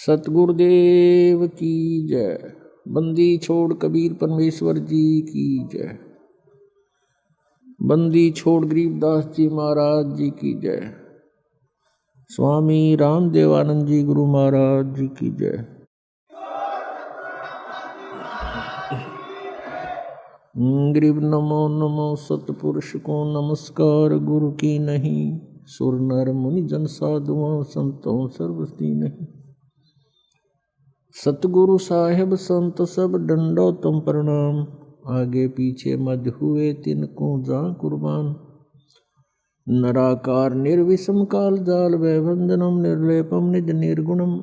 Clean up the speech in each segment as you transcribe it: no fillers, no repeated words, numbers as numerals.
सतगुरुदेव की जय। बंदी छोड़ कबीर परमेश्वर जी की जय। बंदी छोड़ गरीबदास जी महाराज जी की जय। स्वामी रामदेवानंद जी गुरु महाराज जी की जय। गरीब नमो नमो सतपुरुष को नमस्कार गुरु की नहीं। सुर नर मुनि जन साधुओं संतों सर्वस्ती नहीं। सतगुरु साहेब संत सब डंडो तुम प्रणाम। आगे पीछे मध्य हुए तिनको जा कुर्बान। नराकार निर्विषम काल जाल वैवंदनम निर्लेपम निज निर्गुणम।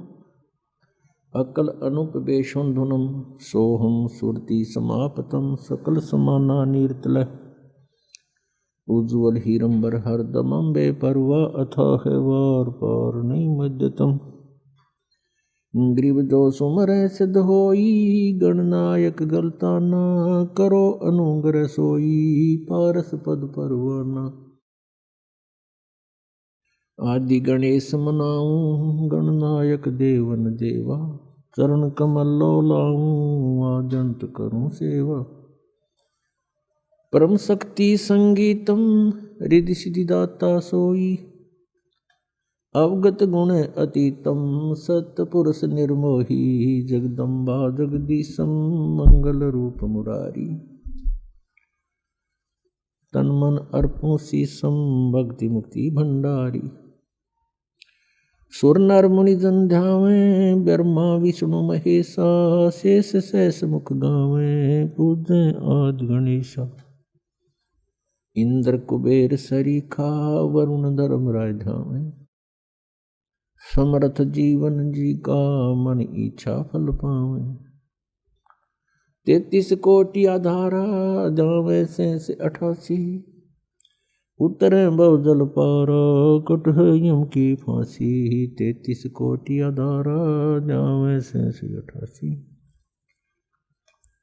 अकल अनुपवेशं धुनम सोहम सुरति समापतम सकल समाना नीरतल। उज्ज्वल हीरंबर हरदमं बेपरवा अथाह वार पार नहीं मध्यतम। ग्रीव जो सुमरै सिद्ध होई गणनायक गलता न करो अनुग्रह सोई पारस पद परवाना। आदि गणेश मनाऊं गणनायक देवन देवा। चरण कमल लो लाऊं आजंत करूं सेवा। परम शक्ति संगीतम रिद्धि सिद्धि दाता सोई। अवगत गुण अतीतम सतपुरुष निर्मोही। जगदम्बा जगदीशम मंगल रूप मुरारी। तन मन अर्पों शीसम भक्ति मुक्ति भंडारी। सुर नर मुनि जन ध्यावें ब्रह्मा विष्णु महेशा। शेष सहस मुख गावें पूजें आज गणेशा। इंद्र कुबेर सरीखा वरुण धर्मराय धावें। समर्थ जीवन जी का मन इच्छा फल पावे। 33 कोटि आधारा जावे से 88। उतरे बहु जल पारा कट है यम की फांसी। 33 कोटि आधारा जावे से 88।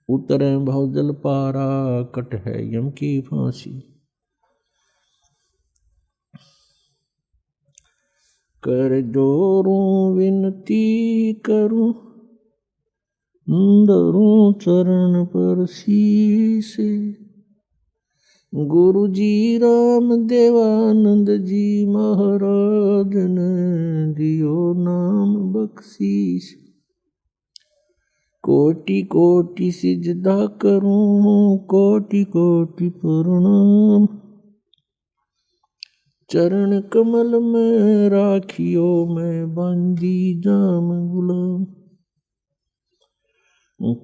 उतरे बहु जल पारा कट है यम की फांसी। कर जोरूं विनती करूं धरूं चरण पर शीस। गुरु जी राम देवानंद जी महाराज ने दियो नाम बख्शीस। कोटि कोटि सिजदा करूं कोटि कोटि प्रणाम। चरण कमल में राखियो मैं बंदी जाम गुलाम।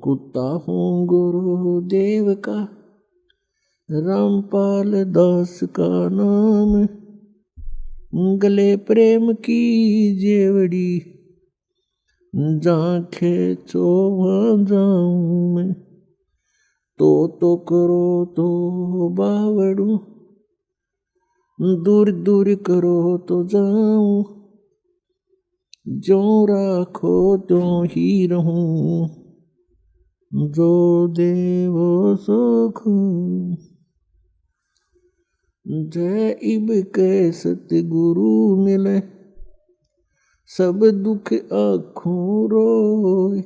कुत्ता हूँ गुरुदेव का रामपाल दास का नाम। गले प्रेम की जेवड़ी जांखे चोभा जाऊं मैं। तो करो तो बावड़ू दूर दूर करो तो जाऊं। जो राखो तो ही रहूं जो देवो सुख। जय इब के सतगुरु मिले सब दुख आँखों रोए।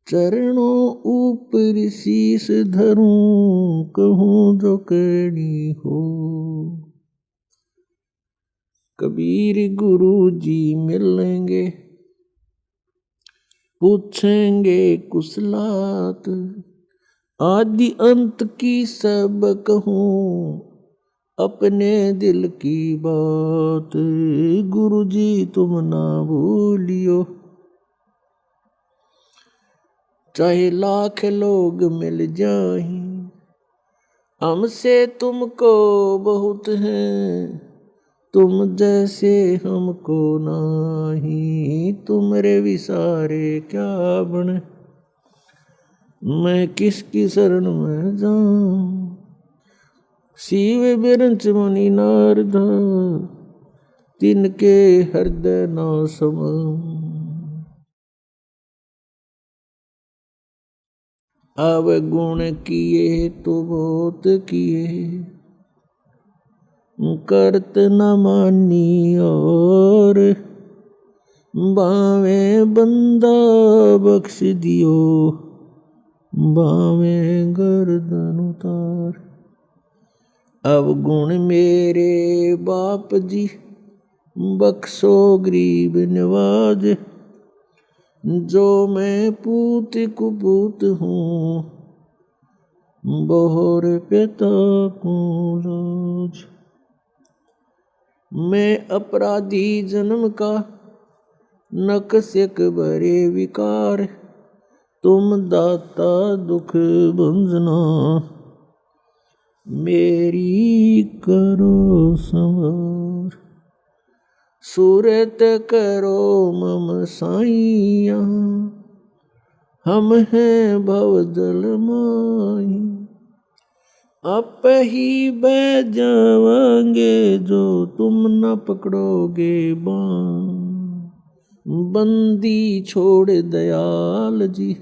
चरणों ऊपर शीस धरूं कहूँ जो कहनी हो। कबीर गुरु जी मिलेंगे पूछेंगे कुशलात। आदि अंत की सब कहूँ अपने दिल की बात। गुरु जी तुम ना भूलियो चाहे लाख लोग मिल जाएं। हमसे तुमको बहुत हैं तुम जैसे हमको नाही। तुमरे विसारे क्या बने मैं किसकी शरण में जाऊं। शिव बिरंच मुनि नारद तिनके हृदय न समाऊं। अवगुण किए तो बहुत किए करत न मानी और। बावे बंदा बख्श दियो, बावे गर्दन उतार। अवगुण मेरे बाप जी, बख्शो गरीब नवाज। जो मैं पूत कुपूत हूँ, बोहर पिता को लाज। मैं अपराधी जन्म का, नकसिक भरे विकार। तुम दाता दुख भंजना, मेरी करो संवार। सूरत करो मम साईं, हम हैं भवजल माही। आप ही बह जावांगे, जो तुम न पकड़ोगे बाण। बंदी छोड़ दयाल जी,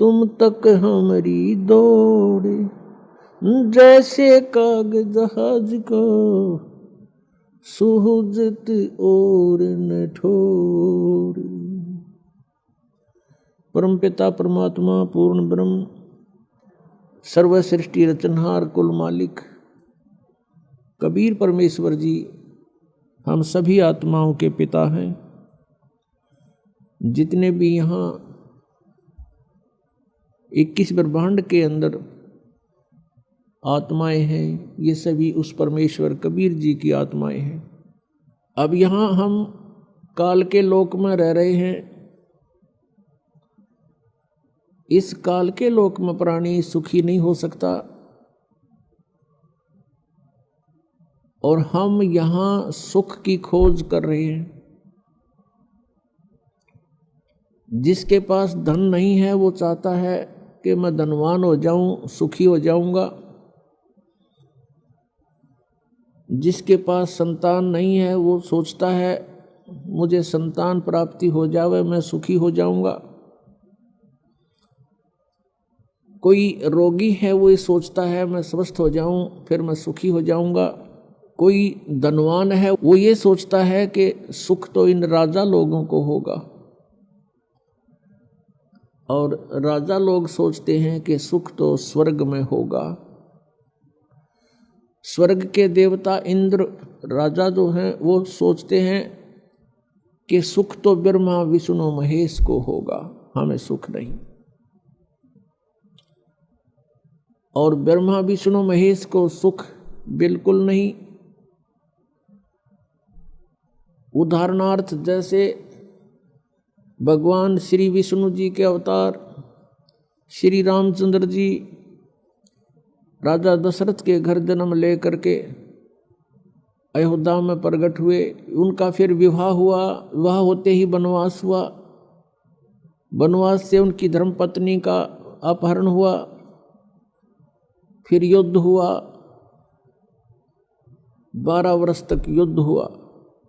तुम तक हमारी दौड़े। जैसे काग जहाज को, सुहजत और न ठोर। परमपिता परमात्मा पूर्ण ब्रह्म, सर्व सृष्टि रचनहार, कुल मालिक कबीर परमेश्वर जी हम सभी आत्माओं के पिता हैं। जितने भी यहाँ 21 ब्रह्मांड के अंदर आत्माएं हैं, ये सभी उस परमेश्वर कबीर जी की आत्माएं हैं। अब यहाँ हम काल के लोक में रह रहे हैं। इस काल के लोक में प्राणी सुखी नहीं हो सकता, और हम यहाँ सुख की खोज कर रहे हैं। जिसके पास धन नहीं है वो चाहता है कि मैं धनवान हो जाऊं, सुखी हो जाऊंगा। जिसके पास संतान नहीं है वो सोचता है मुझे संतान प्राप्ति हो जावे, मैं सुखी हो जाऊंगा। कोई रोगी है वो ये सोचता है मैं स्वस्थ हो जाऊं फिर मैं सुखी हो जाऊंगा। कोई धनवान है वो ये सोचता है कि सुख तो इन राजा लोगों को होगा, और राजा लोग सोचते हैं कि सुख तो स्वर्ग में होगा। स्वर्ग के देवता इंद्र राजा जो हैं वो सोचते हैं कि सुख तो ब्रह्मा विष्णु महेश को होगा, हमें सुख नहीं। और ब्रह्मा विष्णु महेश को सुख बिल्कुल नहीं। उदाहरणार्थ जैसे भगवान श्री विष्णु जी के अवतार श्री रामचंद्र जी राजा दशरथ के घर जन्म ले करके अयोध्या में प्रकट हुए। उनका फिर विवाह हुआ, विवाह होते ही वनवास हुआ। वनवास से उनकी धर्मपत्नी का अपहरण हुआ, फिर युद्ध हुआ। 12 वर्ष तक युद्ध हुआ।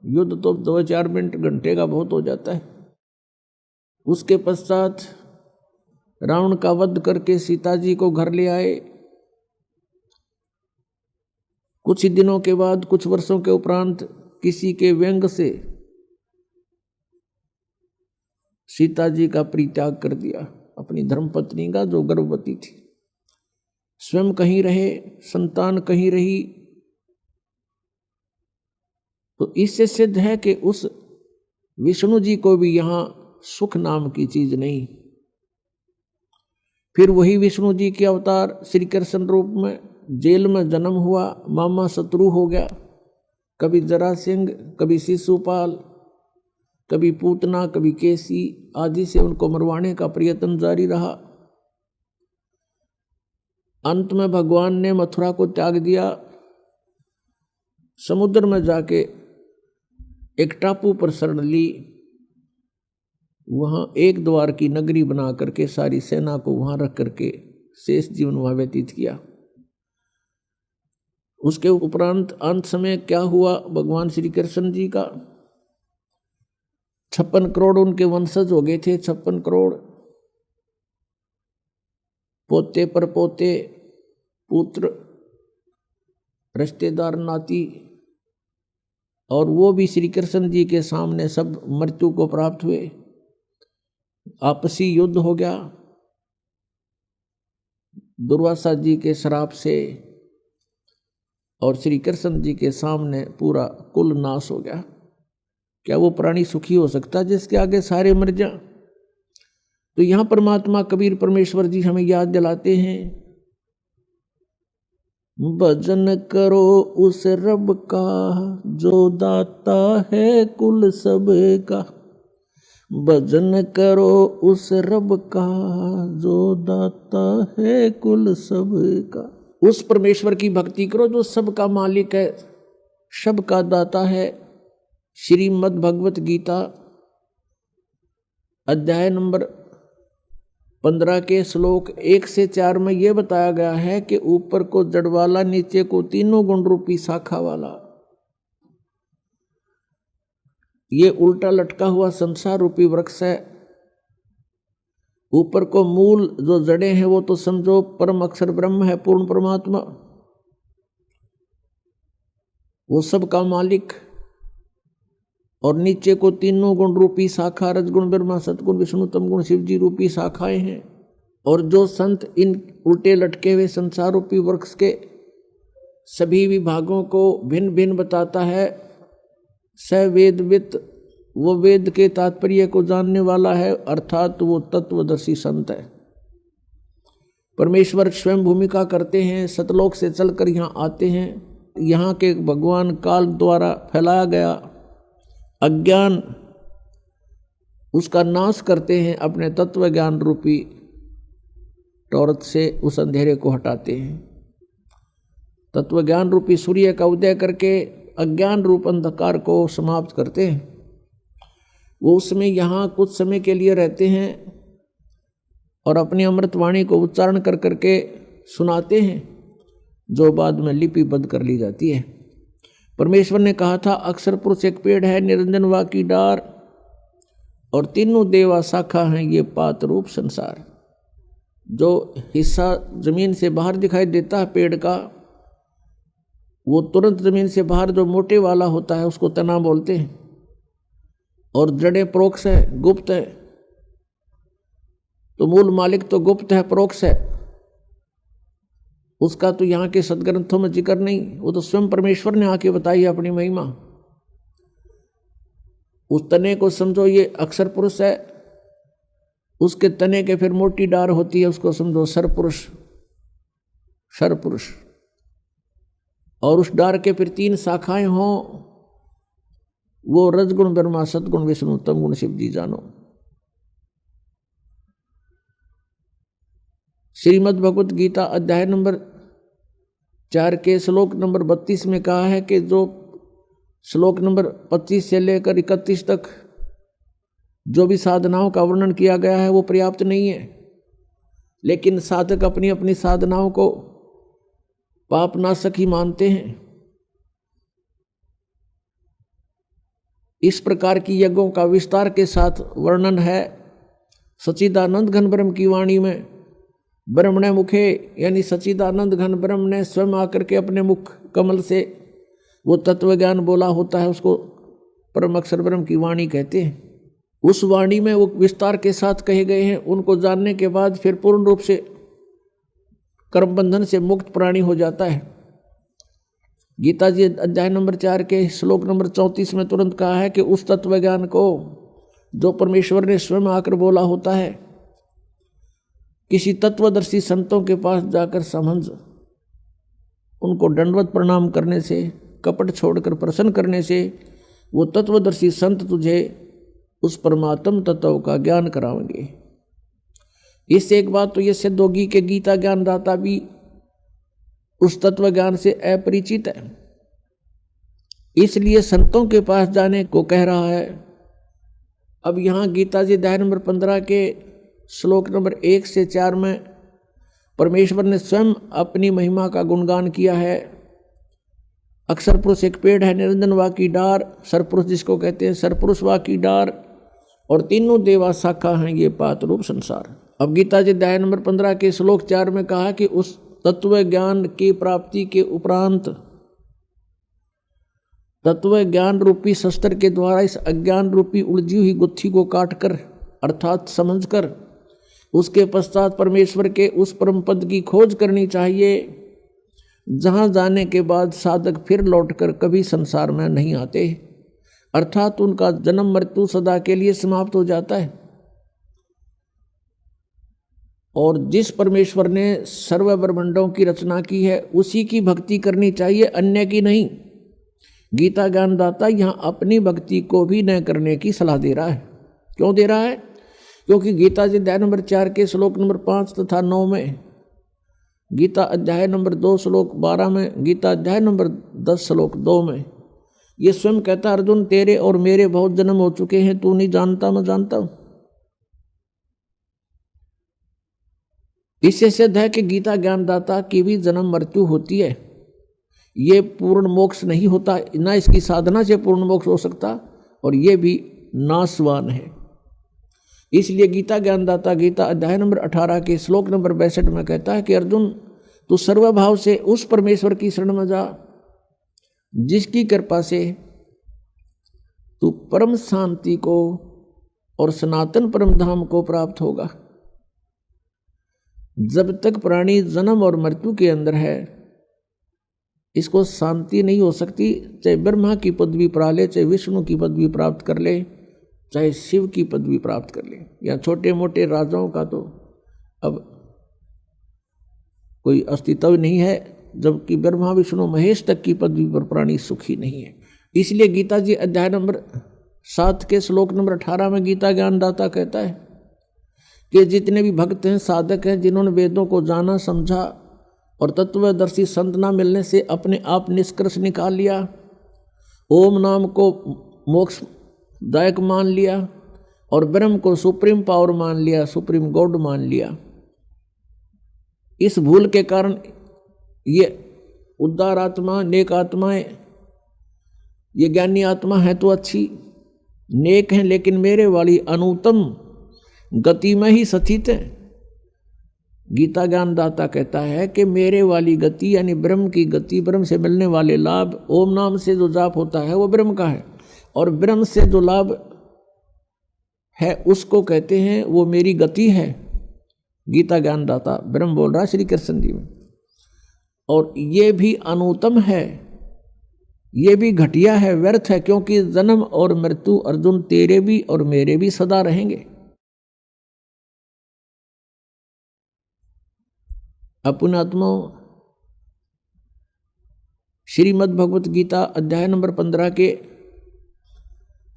युद्ध तो 2-4 मिनट घंटे का बहुत हो जाता है। उसके पश्चात रावण का वध करके सीता जी को घर ले आए। कुछ ही दिनों के बाद, कुछ वर्षों के उपरांत किसी के व्यंग से सीता जी का परित्याग कर दिया, अपनी धर्मपत्नी का जो गर्भवती थी। स्वयं कहीं रहे, संतान कहीं रही। तो इससे सिद्ध है कि उस विष्णु जी को भी यहाँ सुख नाम की चीज नहीं। फिर वही विष्णु जी के अवतार श्री कृष्ण रूप में जेल में जन्म हुआ, मामा शत्रु हो गया। कभी जरासिंह, कभी शिशुपाल, कभी पूतना, कभी केसी आदि से उनको मरवाने का प्रयत्न जारी रहा। अंत में भगवान ने मथुरा को त्याग दिया। समुद्र में जाके एक टापू पर शरण ली। वहाँ एक द्वार की नगरी बना करके सारी सेना को वहाँ रख करके शेष जीवन वहाँ व्यतीत किया। उसके उपरांत अंत समय क्या हुआ, भगवान श्री कृष्ण जी का 56 करोड़ उनके वंशज हो गए थे। 56 करोड़ पोते पर पोते, पुत्र, रिश्तेदार, नाती और वो भी श्री कृष्ण जी के सामने सब मृत्यु को प्राप्त हुए। आपसी युद्ध हो गया दुर्वासा जी के श्राप से, और श्री कृष्ण जी के सामने पूरा कुल नाश हो गया। क्या वो प्राणी सुखी हो सकता जिसके आगे सारे मर जा? तो यहां परमात्मा कबीर परमेश्वर जी हमें याद दिलाते हैं, भजन करो उस रब का जो दाता है कुल सब का। भजन करो उस रब का जो दाता है कुल सब का। उस परमेश्वर की भक्ति करो जो सबका मालिक है, सबका दाता है। श्रीमद् भगवत गीता अध्याय नंबर 15 के श्लोक 1 से 4 में यह बताया गया है कि ऊपर को जड़ वाला, नीचे को तीनों गुण रूपी शाखा वाला, ये उल्टा लटका हुआ संसार रूपी वृक्ष है। ऊपर को मूल जो जड़ें हैं वो तो समझो परम अक्षर ब्रह्म है, पूर्ण परमात्मा, वो सब का मालिक। और नीचे को तीनों गुण रूपी शाखा, रजगुण ब्रह्मा, सतगुण विष्णु, तमगुण शिव जी रूपी शाखाएं हैं। और जो संत इन उल्टे लटके हुए संसार रूपी वृक्ष के सभी विभागों को भिन्न भिन्न बताता है, स वेदवित, वो वेद के तात्पर्य को जानने वाला है, अर्थात वो तत्वदर्शी संत है। परमेश्वर स्वयं भूमिका करते हैं, सतलोक से चलकर यहाँ आते हैं। यहाँ के भगवान काल द्वारा फैलाया गया अज्ञान, उसका नाश करते हैं, अपने तत्व ज्ञान रूपी टॉर्च से उस अंधेरे को हटाते हैं। तत्व ज्ञान रूपी सूर्य का उदय करके अज्ञान रूप अंधकार को समाप्त करते हैं। वो उसमें यहाँ कुछ समय के लिए रहते हैं और अपनी अमृतवाणी को उच्चारण कर करके सुनाते हैं, जो बाद में लिपिबद्ध कर ली जाती है। परमेश्वर ने कहा था, अक्षर पुरुष एक पेड़ है, निरंजन वा की डार, और तीनों देवा शाखा हैं ये पात रूप संसार। जो हिस्सा जमीन से बाहर दिखाई देता है पेड़ का, वो तुरंत जमीन से बाहर जो मोटे वाला होता है उसको तना बोलते हैं। और जड़ें परोक्ष है, गुप्त है। तो मूल मालिक तो गुप्त है, परोक्ष है, उसका तो यहाँ के सदग्रंथों में जिक्र नहीं। वो तो स्वयं परमेश्वर ने आके बताई अपनी महिमा। उस तने को समझो ये अक्षर पुरुष है, उसके तने के फिर मोटी डार होती है, उसको समझो सरपुरुष, सरपुरुष। और उस डार के फिर 3 शाखाएं हों, वो रजगुण ब्रह्मा, सतगुण विष्णु, तमगुण शिव जी जानो। श्रीमद् भगवत गीता अध्याय नंबर 4 के श्लोक नंबर 32 में कहा है कि जो श्लोक नंबर 25 से लेकर 31 तक जो भी साधनाओं का वर्णन किया गया है वो पर्याप्त नहीं है। लेकिन साधक अपनी अपनी साधनाओं को पाप नाशक ही मानते हैं। इस प्रकार की यज्ञों का विस्तार के साथ वर्णन है सच्चिदानंद घन ब्रह्म की वाणी में। ब्रह्मणे मुखे, यानी सच्चिदानंद घन ब्रह्म ने स्वयं आकर के अपने मुख कमल से वो तत्व ज्ञान बोला होता है, उसको परम अक्षर ब्रह्म की वाणी कहते हैं। उस वाणी में वो विस्तार के साथ कहे गए हैं। उनको जानने के बाद फिर पूर्ण रूप से कर्म बंधन से मुक्त प्राणी हो जाता है। गीता जी अध्याय नंबर 4 के श्लोक नंबर 34 में तुरंत कहा है कि उस तत्व ज्ञान को जो परमेश्वर ने स्वयं आकर बोला होता है, किसी तत्वदर्शी संतों के पास जाकर समझ, उनको दंडवत प्रणाम करने से, कपट छोड़कर प्रसन्न करने से वो तत्वदर्शी संत तुझे उस परमात्म तत्व का ज्ञान कराएंगे। इससे एक बात तो ये सिद्ध होगी कि गीता ज्ञानदाता भी उस तत्व ज्ञान से अपरिचित है, इसलिए संतों के पास जाने को कह रहा है। अब यहाँ गीता जी अध्याय नंबर 15 के श्लोक नंबर 1 से 4 में परमेश्वर ने स्वयं अपनी महिमा का गुणगान किया है। अक्षर पुरुष एक पेड़ है, निरंजन वा की डार, सरपुरुष जिसको कहते हैं, सरपुरुष वा की डार, और तीनों देवा शाखा हैं ये पात रूप संसार। अब गीता जी अध्याय नंबर 15 के श्लोक 4 में कहा कि उस तत्व ज्ञान की प्राप्ति के उपरांत तत्व ज्ञान रूपी शस्त्र के द्वारा इस अज्ञान रूपी उलझी हुई गुत्थी को काटकर अर्थात समझकर उसके पश्चात परमेश्वर के उस परम पद की खोज करनी चाहिए, जहां जाने के बाद साधक फिर लौटकर कभी संसार में नहीं आते, अर्थात उनका जन्म मृत्यु सदा के लिए समाप्त हो जाता है। और जिस परमेश्वर ने सर्व ब्रह्मांडों की रचना की है उसी की भक्ति करनी चाहिए, अन्य की नहीं। गीता ज्ञानदाता यहाँ अपनी भक्ति को भी न करने की सलाह दे रहा है। क्यों दे रहा है? क्योंकि गीता जी अध्याय नंबर 4 के श्लोक नंबर 5 तथा 9 में, गीता अध्याय नंबर 2 श्लोक 12 में, गीता अध्याय नंबर 10 श्लोक 2 में ये स्वयं कहता, अर्जुन तेरे और मेरे बहुत जन्म हो चुके हैं, तू नहीं जानता मैं जानता हूं। इससे सिद्ध है कि गीता ज्ञानदाता की भी जन्म मृत्यु होती है। ये पूर्ण मोक्ष नहीं होता, ना इसकी साधना से पूर्ण मोक्ष हो सकता, और ये भी नाशवान है। इसलिए गीता ज्ञानदाता गीता अध्याय नंबर 18 के श्लोक नंबर 62 में कहता है कि अर्जुन तू सर्वभाव से उस परमेश्वर की शरण में जा जिसकी कृपा से तू परम शांति को और सनातन परम धाम को प्राप्त होगा। जब तक प्राणी जन्म और मृत्यु के अंदर है इसको शांति नहीं हो सकती, चाहे ब्रह्मा की पदवी पा ले, चाहे विष्णु की पदवी प्राप्त कर ले, चाहे शिव की पदवी प्राप्त कर ले, या छोटे मोटे राजाओं का तो अब कोई अस्तित्व नहीं है, जबकि ब्रह्मा विष्णु महेश तक की पदवी पर प्राणी सुखी नहीं है। इसलिए गीता जी अध्याय नंबर 7 के श्लोक नंबर 18 में गीता ज्ञानदाता कहता है कि जितने भी भक्त हैं, साधक हैं, जिन्होंने वेदों को जाना समझा और तत्वदर्शी संत ना मिलने से अपने आप निष्कर्ष निकाल लिया, ओम नाम को मोक्ष दायक मान लिया और ब्रह्म को सुप्रीम पावर मान लिया, सुप्रीम गॉड मान लिया, इस भूल के कारण ये उद्धार आत्मा, नेक आत्माएं, ये ज्ञानी आत्मा है तो अच्छी नेक हैं, लेकिन मेरे वाली अनुत्तम गति में ही स्थित है। गीता ज्ञानदाता कहता है कि मेरे वाली गति यानी ब्रह्म की गति, ब्रह्म से मिलने वाले लाभ, ओम नाम से जो जाप होता है वो ब्रह्म का है, और ब्रह्म से जो लाभ है उसको कहते हैं वो मेरी गति है। गीता ज्ञानदाता ब्रह्म बोल रहा है श्री कृष्ण जी में, और ये भी अनुत्तम है, ये भी घटिया है, व्यर्थ है, क्योंकि जन्म और मृत्यु अर्जुन तेरे भी और मेरे भी सदा रहेंगे। अपुणात्माओं, श्रीमद् भगवत गीता अध्याय नंबर 15 के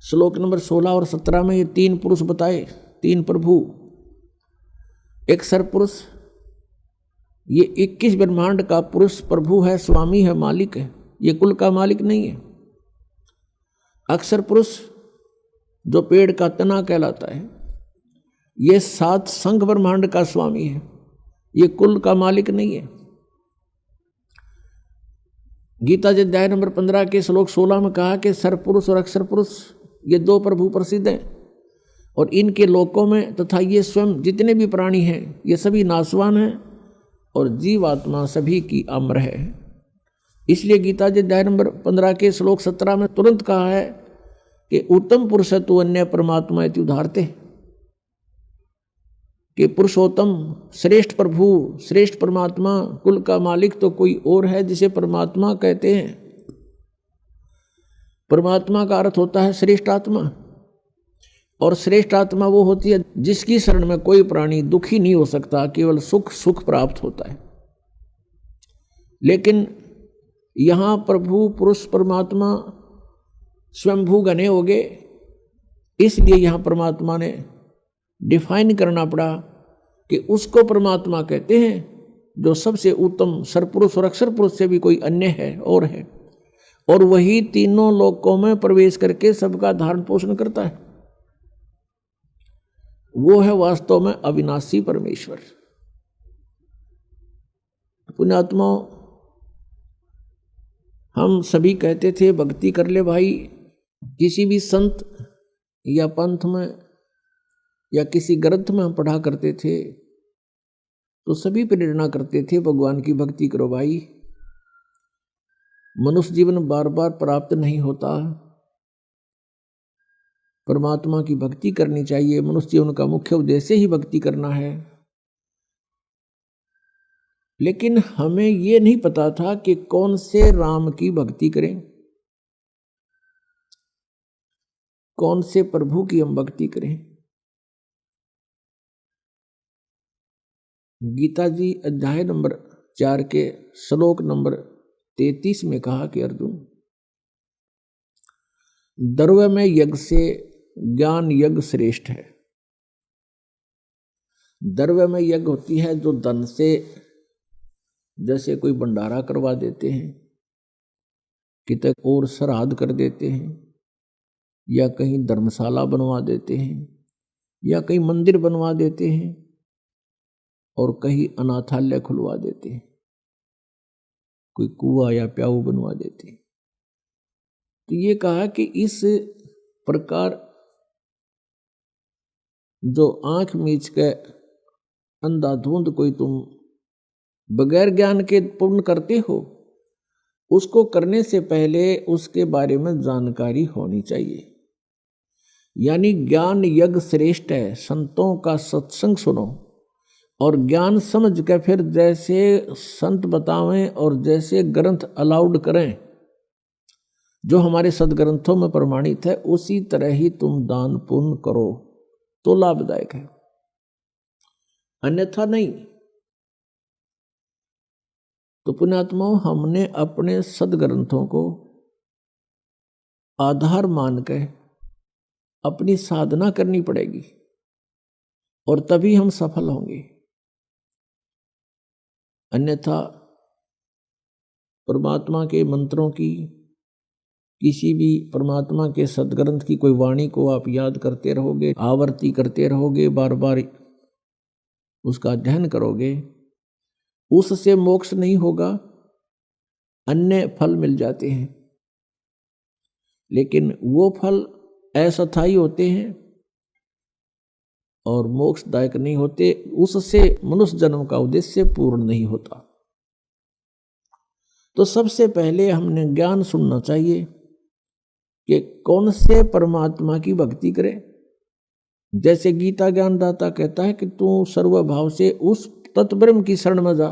श्लोक नंबर 16 और 17 में ये 3 पुरुष बताए, 3 प्रभु, एक सरपुरुष, ये 21 ब्रह्मांड का पुरुष प्रभु है, स्वामी है, मालिक है, ये कुल का मालिक नहीं है। अक्षर पुरुष जो पेड़ का तना कहलाता है, ये 7 संघ ब्रह्मांड का स्वामी है, ये कुल का मालिक नहीं है। गीता जी अध्याय नंबर 15 के श्लोक 16 में कहा कि सरपुरुष और अक्षर पुरुष ये 2 प्रभु प्रसिद्ध हैं, और इनके लोकों में तथा ये स्वयं जितने भी प्राणी हैं ये सभी नाशवान हैं, और जीवात्मा सभी की अमर है। इसलिए गीता जी अध्याय नंबर 15 के श्लोक 17 में तुरंत कहा है कि उत्तम पुरुष तो अन्य परमात्मा इति उदाहरते, कि पुरुषोत्तम श्रेष्ठ प्रभु, श्रेष्ठ परमात्मा, कुल का मालिक तो कोई और है जिसे परमात्मा कहते हैं। परमात्मा का अर्थ होता है श्रेष्ठ आत्मा, और श्रेष्ठ आत्मा वो होती है जिसकी शरण में कोई प्राणी दुखी नहीं हो सकता, केवल सुख प्राप्त होता है। लेकिन यहाँ प्रभु पुरुष परमात्मा स्वयंभू गणे हो गए, इसलिए यहाँ परमात्मा ने डिफाइन करना पड़ा कि उसको परमात्मा कहते हैं जो सबसे उत्तम सरपुरुष और अक्षर पुरुष से भी कोई अन्य है और है, और वही तीनों लोकों में प्रवेश करके सबका धारण पोषण करता है। वो है वास्तव में अविनाशी परमेश्वर। पुण्यात्माओं, हम सभी कहते थे भक्ति कर ले भाई, किसी भी संत या पंथ में या किसी ग्रंथ में हम पढ़ा करते थे तो सभी प्रेरणा करते थे भगवान की भक्ति करो भाई। मनुष्य जीवन बार बार प्राप्त नहीं होता। परमात्मा की भक्ति करनी चाहिए। मनुष्य जीवन का मुख्य उद्देश्य ही भक्ति करना है। लेकिन हमें ये नहीं पता था कि कौन से राम की भक्ति करें, कौन से प्रभु की हम भक्ति करें। गीता जी अध्याय नंबर 4 के श्लोक नंबर 33 में कहा कि अर्जुन, द्रव्य में यज्ञ से ज्ञान यज्ञ श्रेष्ठ है। द्रव्य में यज्ञ होती है जो धन से, जैसे कोई भंडारा करवा देते हैं, कितने और श्राद्ध कर देते हैं, या कहीं धर्मशाला बनवा देते हैं, या कहीं मंदिर बनवा देते हैं, और कहीं अनाथालय खुलवा देते हैं, कोई कुआं या प्याऊ बनवा देते हैं। तो ये कहा कि इस प्रकार जो आंख मीच के अंधाधुंध कोई तुम बगैर ज्ञान के पुण्य करते हो, उसको करने से पहले उसके बारे में जानकारी होनी चाहिए। यानी ज्ञान यज्ञ श्रेष्ठ है। संतों का सत्संग सुनो और ज्ञान समझ के फिर जैसे संत बतावें और जैसे ग्रंथ अलाउड करें, जो हमारे सदग्रंथों में प्रमाणित है, उसी तरह ही तुम दान पुण्य करो तो लाभदायक है, अन्यथा नहीं। तो पुण्यात्माओं, हमने अपने सदग्रंथों को आधार मान कर अपनी साधना करनी पड़ेगी और तभी हम सफल होंगे। अन्यथा परमात्मा के मंत्रों की, किसी भी परमात्मा के सदग्रंथ की कोई वाणी को आप याद करते रहोगे, आवर्ती करते रहोगे, बार बार उसका अध्ययन करोगे, उससे मोक्ष नहीं होगा, अन्य फल मिल जाते हैं। लेकिन वो फल अस्थायी होते हैं और मोक्षदायक नहीं होते, उससे मनुष्य जन्म का उद्देश्य पूर्ण नहीं होता। तो सबसे पहले हमने ज्ञान सुनना चाहिए कि कौन से परमात्मा की भक्ति करे। जैसे गीता ज्ञानदाता कहता है कि तू सर्वभाव से उस तत्ब्रह्म की शरण में जा।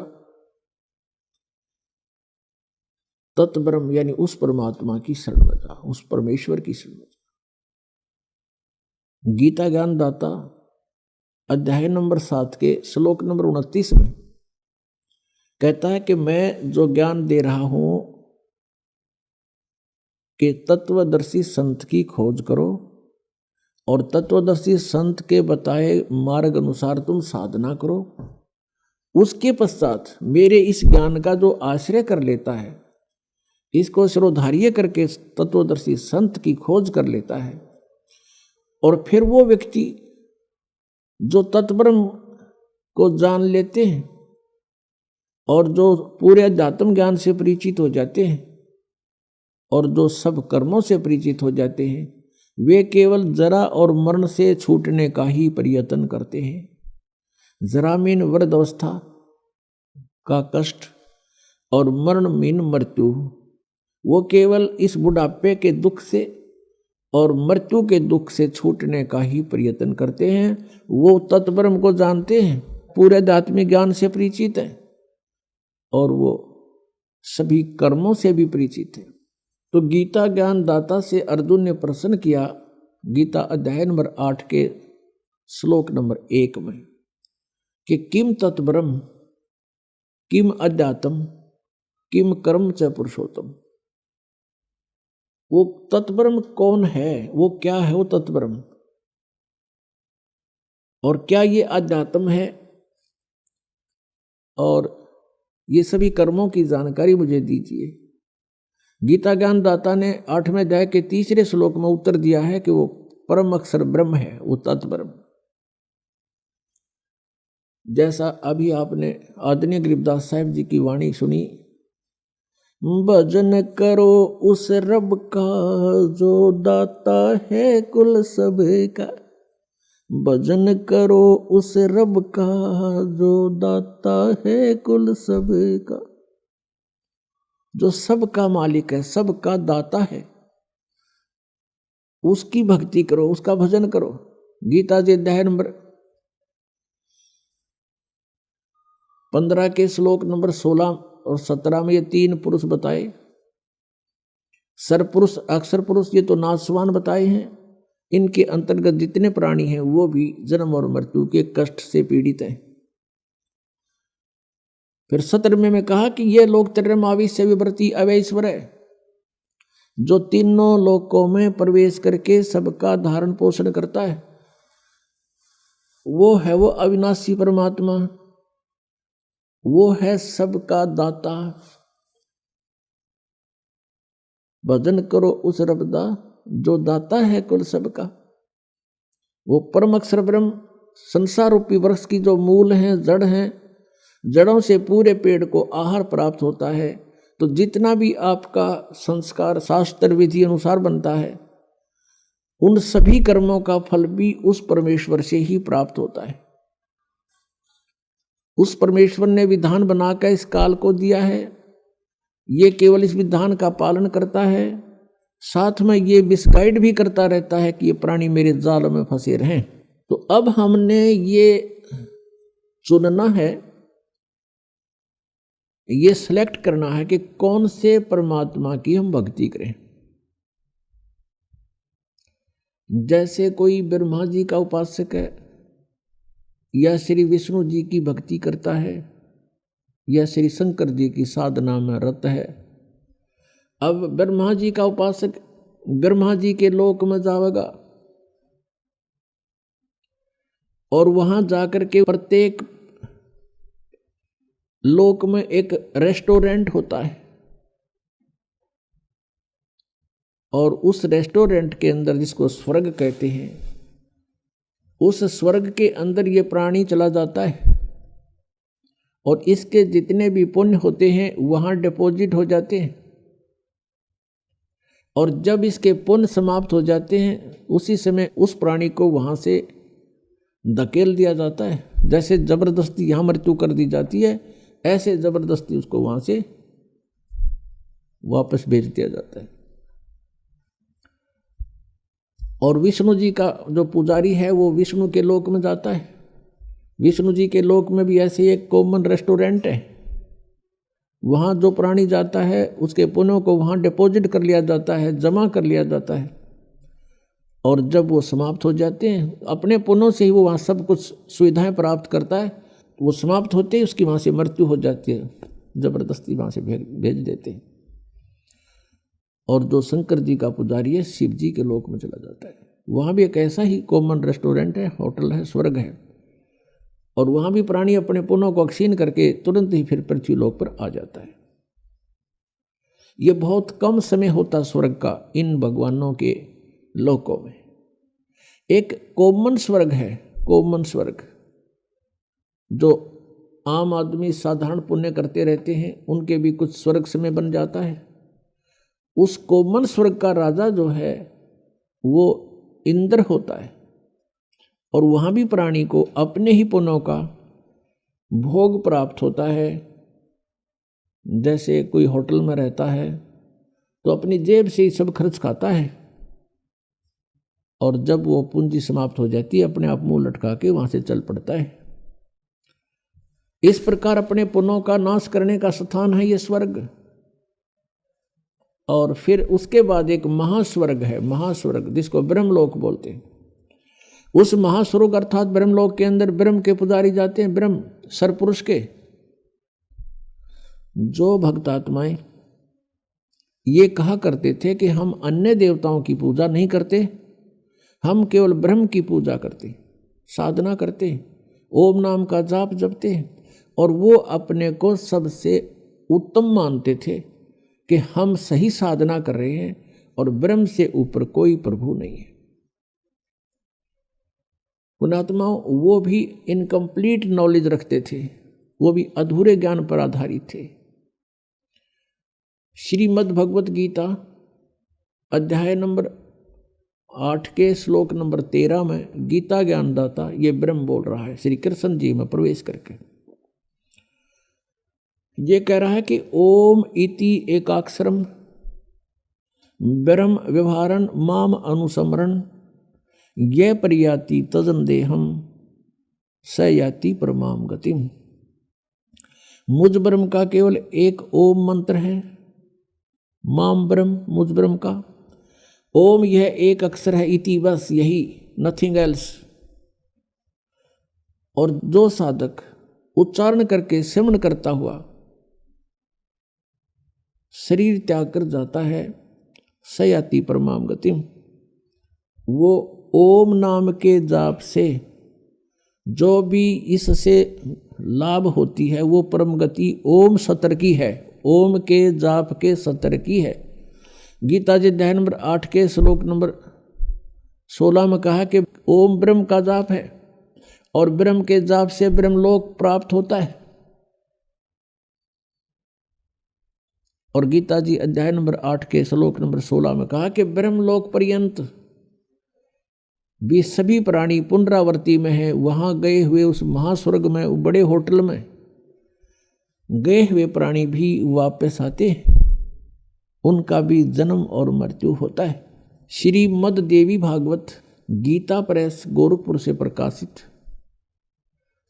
तत्ब्रह्म यानी उस परमात्मा की शरण में जा, उस परमेश्वर की शरण में जा। गीता ज्ञानदाता अध्याय नंबर 7 के श्लोक नंबर 29 में कहता है कि मैं जो ज्ञान दे रहा हूं कि तत्वदर्शी संत की खोज करो और तत्वदर्शी संत के बताए मार्ग अनुसार तुम साधना करो। उसके पश्चात मेरे इस ज्ञान का जो आश्रय कर लेता है, इसको शिरोधार्य करके तत्वदर्शी संत की खोज कर लेता है, और फिर वो व्यक्ति जो तत्ब्रह्म को जान लेते हैं और जो पूरे अध्यात्म ज्ञान से परिचित हो जाते हैं और जो सब कर्मों से परिचित हो जाते हैं, वे केवल जरा और मरण से छूटने का ही प्रयत्न करते हैं। जरा मीन वृद्ध अवस्था का कष्ट और मरण मीन मृत्यु, वो केवल इस बुढ़ापे के दुख से और मृत्यु के दुख से छूटने का ही प्रयत्न करते हैं। वो तत्ब्रह्म को जानते हैं, पूरे आध्यात्मिक ज्ञान से परिचित है और वो सभी कर्मों से भी परिचित है। तो गीता ज्ञान दाता से अर्जुन ने प्रश्न किया, गीता अध्याय नंबर 8 के श्लोक नंबर 1 में, कि किम तत्ब्रह्म किम अध्यात्म किम कर्म च पुरुषोत्तम। वो तत्ब्रह्म कौन है, वो क्या है वो तत्ब्रह्म, और क्या ये अध्यात्म है, और ये सभी कर्मों की जानकारी मुझे दीजिए। गीता ज्ञान दाता ने 8वें अध्याय के 3 श्लोक में उत्तर दिया है कि वो परम अक्षर ब्रह्म है, वो तत्ब्रह्म। जैसा अभी आपने आदरणीय गरीबदास साहिब जी की वाणी सुनी, भजन करो उस रब का जो दाता है कुल सब का। भजन करो उस रब का जो दाता है कुल सब का। जो सबका मालिक है, सबका दाता है, उसकी भक्ति करो, उसका भजन करो। गीता जी अध्याय नंबर 15 के श्लोक नंबर 16 और 17 में ये 3 पुरुष बताए। सरपुरुष, अक्षर पुरुष, ये तो नाशवान बताए हैं। इनके अंतर्गत जितने प्राणी हैं वो भी जन्म और मृत्यु के कष्ट से पीड़ित हैं। फिर 17वें में कहा कि ये लोग त्रयमाविश्य विवृति अवैश्वर है, जो तीनों लोकों में प्रवेश करके सबका धारण पोषण करता है, वो है वो अविनाशी परमात्मा, वो है सबका दाता। भजन करो उस रबदा जो दाता है कुल सबका। वो परम अक्षर ब्रह्म संसार रूपी वृक्ष की जो मूल हैं, जड़ हैं, जड़ों से पूरे पेड़ को आहार प्राप्त होता है। तो जितना भी आपका संस्कार शास्त्र विधि अनुसार बनता है, उन सभी कर्मों का फल भी उस परमेश्वर से ही प्राप्त होता है। उस परमेश्वर ने विधान बनाकर इस काल को दिया है, ये केवल इस विधान का पालन करता है, साथ में ये मिसगाइड भी करता रहता है कि ये प्राणी मेरे जाल में फंसे रहें। तो अब हमने ये चुनना है, ये सिलेक्ट करना है कि कौन से परमात्मा की हम भक्ति करें। जैसे कोई ब्रह्मा जी का उपासक है या श्री विष्णु जी की भक्ति करता है या श्री शंकर जी की साधना में रत है। अब ब्रह्मा जी का उपासक ब्रह्मा जी के लोक में जाएगा और वहां जाकर के प्रत्येक लोक में एक रेस्टोरेंट होता है और उस रेस्टोरेंट के अंदर, जिसको स्वर्ग कहते हैं, उस स्वर्ग के अंदर ये प्राणी चला जाता है और इसके जितने भी पुण्य होते हैं वहां डिपॉजिट हो जाते हैं। और जब इसके पुण्य समाप्त हो जाते हैं उसी समय उस प्राणी को वहां से धकेल दिया जाता है। जैसे जबरदस्ती यहां मृत्यु कर दी जाती है, ऐसे जबरदस्ती उसको वहां से वापस भेज दिया जाता है। और विष्णु जी का जो पुजारी है वो विष्णु के लोक में जाता है। विष्णु जी के लोक में भी ऐसे एक कॉमन रेस्टोरेंट है, वहाँ जो प्राणी जाता है उसके पुण्यों को वहाँ डिपॉजिट कर लिया जाता है, जमा कर लिया जाता है। और जब वो समाप्त हो जाते हैं, अपने पुण्यों से ही वो वहाँ सब कुछ सुविधाएं प्राप्त करता है। वो समाप्त होते ही उसकी वहाँ से मृत्यु हो जाती है, जबरदस्ती वहाँ से भेज देते हैं। और जो शंकर जी का पुजारी है शिव जी के लोक में चला जाता है। वहाँ भी एक ऐसा ही कॉमन रेस्टोरेंट है, होटल है, स्वर्ग है। और वहाँ भी प्राणी अपने पुण्यों को क्षीण करके तुरंत ही फिर पृथ्वी लोक पर आ जाता है। ये बहुत कम समय होता स्वर्ग का इन भगवानों के लोकों में। एक कॉमन स्वर्ग है, कॉमन स्वर्ग, जो आम आदमी साधारण पुण्य करते रहते हैं, उनके भी कुछ स्वर्ग समय बन जाता है। उस कॉमन स्वर्ग का राजा जो है वो इंद्र होता है और वहाँ भी प्राणी को अपने ही पुण्यों का भोग प्राप्त होता है। जैसे कोई होटल में रहता है तो अपनी जेब से ही सब खर्च खाता है और जब वो पूंजी समाप्त हो जाती है अपने आप मुंह लटका के वहाँ से चल पड़ता है। इस प्रकार अपने पुण्यों का नाश करने का स्थान है ये स्वर्ग। और फिर उसके बाद एक महास्वर्ग है, महास्वर्ग जिसको ब्रह्मलोक बोलते हैं। उस महास्वर्ग अर्थात ब्रह्मलोक के अंदर ब्रह्म के पुजारी जाते हैं, ब्रह्म सरपुरुष के। जो भक्तात्माएं ये कहा करते थे कि हम अन्य देवताओं की पूजा नहीं करते, हम केवल ब्रह्म की पूजा करते, साधना करते, ओम नाम का जाप जपते, और वो अपने को सबसे उत्तम मानते थे कि हम सही साधना कर रहे हैं और ब्रह्म से ऊपर कोई प्रभु नहीं है। पुणात्माओं वो भी इनकम्प्लीट नॉलेज रखते थे, वो भी अधूरे ज्ञान पर आधारित थे। श्रीमद् भगवत गीता अध्याय नंबर 8 के श्लोक नंबर 13 में गीता ज्ञानदाता ये ब्रह्म बोल रहा है श्री कृष्ण जी में प्रवेश करके। ये कह रहा है कि ओम इति एकाक्षरम ब्रह्म व्यवहारन माम अनुसमरण ये परियाति तजन देहम स याति परमाम गतिम। मुझ ब्रह्म का केवल एक ओम मंत्र है, माम ब्रह्म मुझ ब्रह्म का। ओम यह एक अक्षर है, इति बस यही, नथिंग एल्स। और जो साधक उच्चारण करके सिमरण करता हुआ शरीर त्याग कर जाता है, सयाति परमाम गतिम, वो ओम नाम के जाप से जो भी इससे लाभ होती है वो परम गति ओम सतर की है, ओम के जाप के सतर की है। गीता जी अध्याय नंबर 8 के श्लोक नंबर 16 में कहा कि ओम ब्रह्म का जाप है और ब्रह्म के जाप से ब्रह्मलोक प्राप्त होता है। और गीता जी अध्याय नंबर 8 के श्लोक नंबर 16 में कहा कि ब्रह्मलोक पर्यंत भी सभी प्राणी पुनरावर्ती में है, वहां गए हुए उस महास्वर्ग में, बड़े होटल में गए हुए प्राणी भी वापस आते हैं, उनका भी जन्म और मृत्यु होता है। श्रीमद् देवी भागवत गीता प्रेस गोरखपुर से प्रकाशित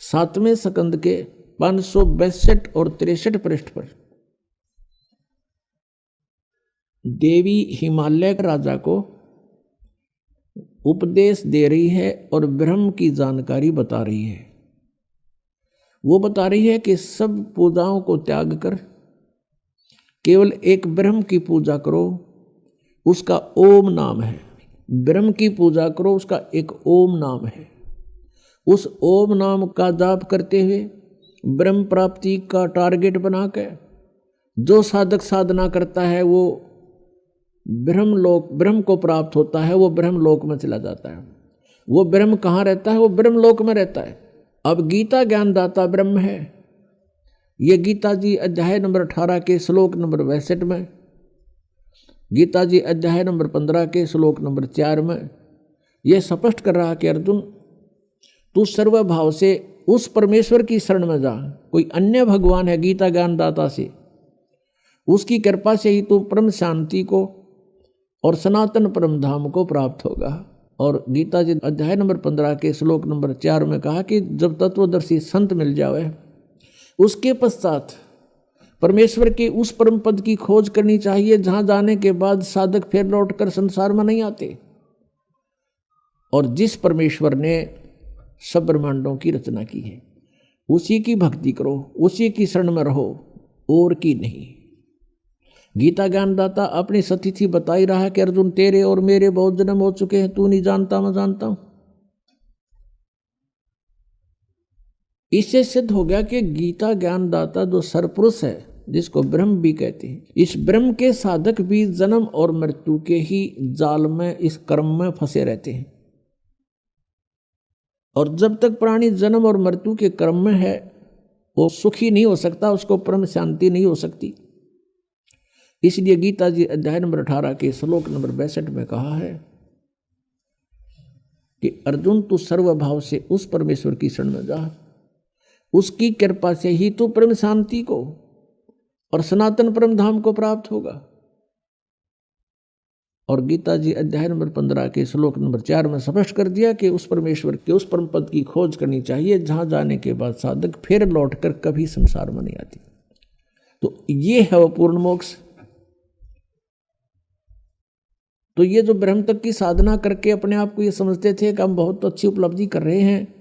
7वें स्कंद के 562 और 63 पृष्ठ पर देवी हिमालय राजा को उपदेश दे रही है और ब्रह्म की जानकारी बता रही है। वो बता रही है कि सब पूजाओं को त्याग कर केवल एक ब्रह्म की पूजा करो, उसका ओम नाम है। ब्रह्म की पूजा करो, उसका एक ओम नाम है। उस ओम नाम का जाप करते हुए ब्रह्म प्राप्ति का टारगेट बनाकर जो साधक साधना करता है वो ब्रह्म को प्राप्त होता है, वो ब्रह्मलोक में चला जाता है। वो ब्रह्म कहाँ रहता है? वो ब्रह्मलोक में रहता है। अब गीता ज्ञानदाता ब्रह्म है। ये गीता जी अध्याय नंबर 18 के श्लोक नंबर 62 में, गीता जी अध्याय नंबर 15 के श्लोक नंबर 4 में यह स्पष्ट कर रहा कि अर्जुन तू सर्वभाव से उस परमेश्वर की शरण में जा। कोई अन्य भगवान है गीता ज्ञानदाता से, उसकी कृपा से ही तू परम शांति को और सनातन परम धाम को प्राप्त होगा। और गीता जी अध्याय नंबर 15 के श्लोक नंबर 4 में कहा कि जब तत्वदर्शी संत मिल जावे उसके पश्चात परमेश्वर के उस परम पद की खोज करनी चाहिए जहां जाने के बाद साधक फिर लौटकर संसार में नहीं आते। और जिस परमेश्वर ने सब ब्रह्मांडों की रचना की है उसी की भक्ति करो, उसी की शरण में रहो, और की नहीं। गीता ज्ञानदाता अपनी सतिथि बता ही रहा है कि अर्जुन तेरे और मेरे बहुत जन्म हो चुके हैं, तू नहीं जानता मैं जानता हूं। इससे सिद्ध हो गया कि गीता ज्ञानदाता जो सरपुरुष है, जिसको ब्रह्म भी कहते हैं, इस ब्रह्म के साधक भी जन्म और मृत्यु के ही जाल में, इस कर्म में फंसे रहते हैं। और जब तक प्राणी जन्म और मृत्यु के कर्म में है वो सुखी नहीं हो सकता, उसको परम शांति नहीं हो सकती। इसलिए गीता जी अध्याय नंबर 18 के श्लोक नंबर 62 में कहा है कि अर्जुन तू सर्वभाव से उस परमेश्वर की शरण में जा, उसकी कृपा से ही तू परम शांति को और सनातन परम धाम को प्राप्त होगा। और गीता जी अध्याय नंबर 15 के श्लोक नंबर 4 में स्पष्ट कर दिया कि उस परमेश्वर के उस परम पद की खोज करनी चाहिए जहां जाने के बाद साधक फिर लौटकर कभी संसार में नहीं आती। तो ये है वो पूर्ण मोक्ष। तो ये जो ब्रह्म तक की साधना करके अपने आप को ये समझते थे कि हम बहुत अच्छी उपलब्धि कर रहे हैं,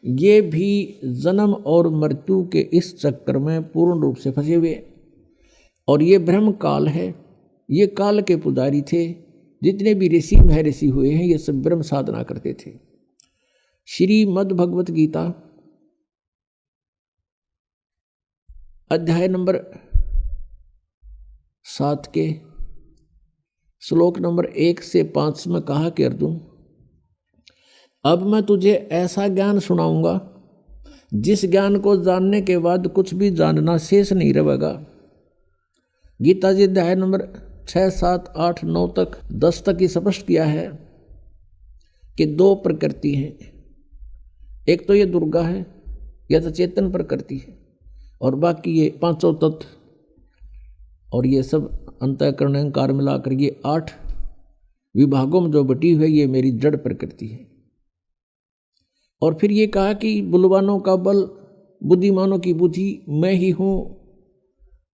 ये भी जन्म और मृत्यु के इस चक्कर में पूर्ण रूप से फंसे हुए। और ये ब्रह्म काल है, ये काल के पुजारी थे। जितने भी ऋषि महर्षि हुए हैं ये सब ब्रह्म साधना करते थे। श्रीमद् भगवत गीता अध्याय नंबर 7 के श्लोक नंबर 1 से 5 में कहा कि अर्जुन अब मैं तुझे ऐसा ज्ञान सुनाऊंगा जिस ज्ञान को जानने के बाद कुछ भी जानना शेष नहीं रहेगा। गीता जी अध्याय नंबर 6, 7, 8, 9 तक 10 तक ही स्पष्ट किया है कि 2 प्रकृति हैं। एक तो ये दुर्गा है, यह तो चेतन प्रकृति है, और बाकी ये पांचों तत्व और ये सब अंतःकरण अहंकार मिलाकर ये 8 विभागों में जो बटी हुई ये मेरी जड़ प्रकृति है। और फिर ये कहा कि बलवानों का बल, बुद्धिमानों की बुद्धि मैं ही हूँ,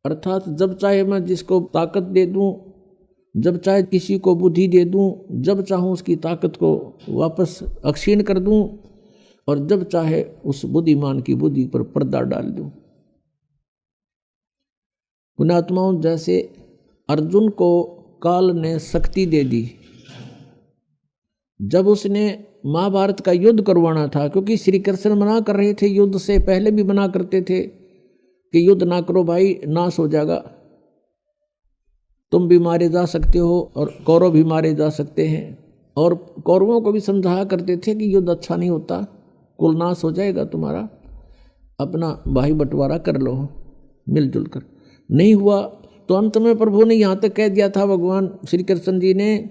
अर्थात जब चाहे मैं जिसको ताकत दे दूँ, जब चाहे किसी को बुद्धि दे दूँ, जब चाहूँ उसकी ताकत को वापस अक्षीण कर दूँ, और जब चाहे उस बुद्धिमान की बुद्धि पर पर्दा डाल दूँ। पुण्यात्माओं, जैसे अर्जुन को काल ने शक्ति दे दी जब उसने महाभारत का युद्ध करवाना था, क्योंकि श्री कृष्ण मना कर रहे थे, युद्ध से पहले भी मना करते थे कि युद्ध ना करो भाई, नाश हो जाएगा, तुम भी मारे जा सकते हो और कौरव भी मारे जा सकते हैं। और कौरवों को भी समझाया करते थे कि युद्ध अच्छा नहीं होता, कुल नाश हो जाएगा तुम्हारा, अपना भाई बंटवारा कर लो मिलजुल कर। नहीं हुआ तो अंत में प्रभु ने यहाँ तक कह दिया था, भगवान श्री कृष्ण जी ने,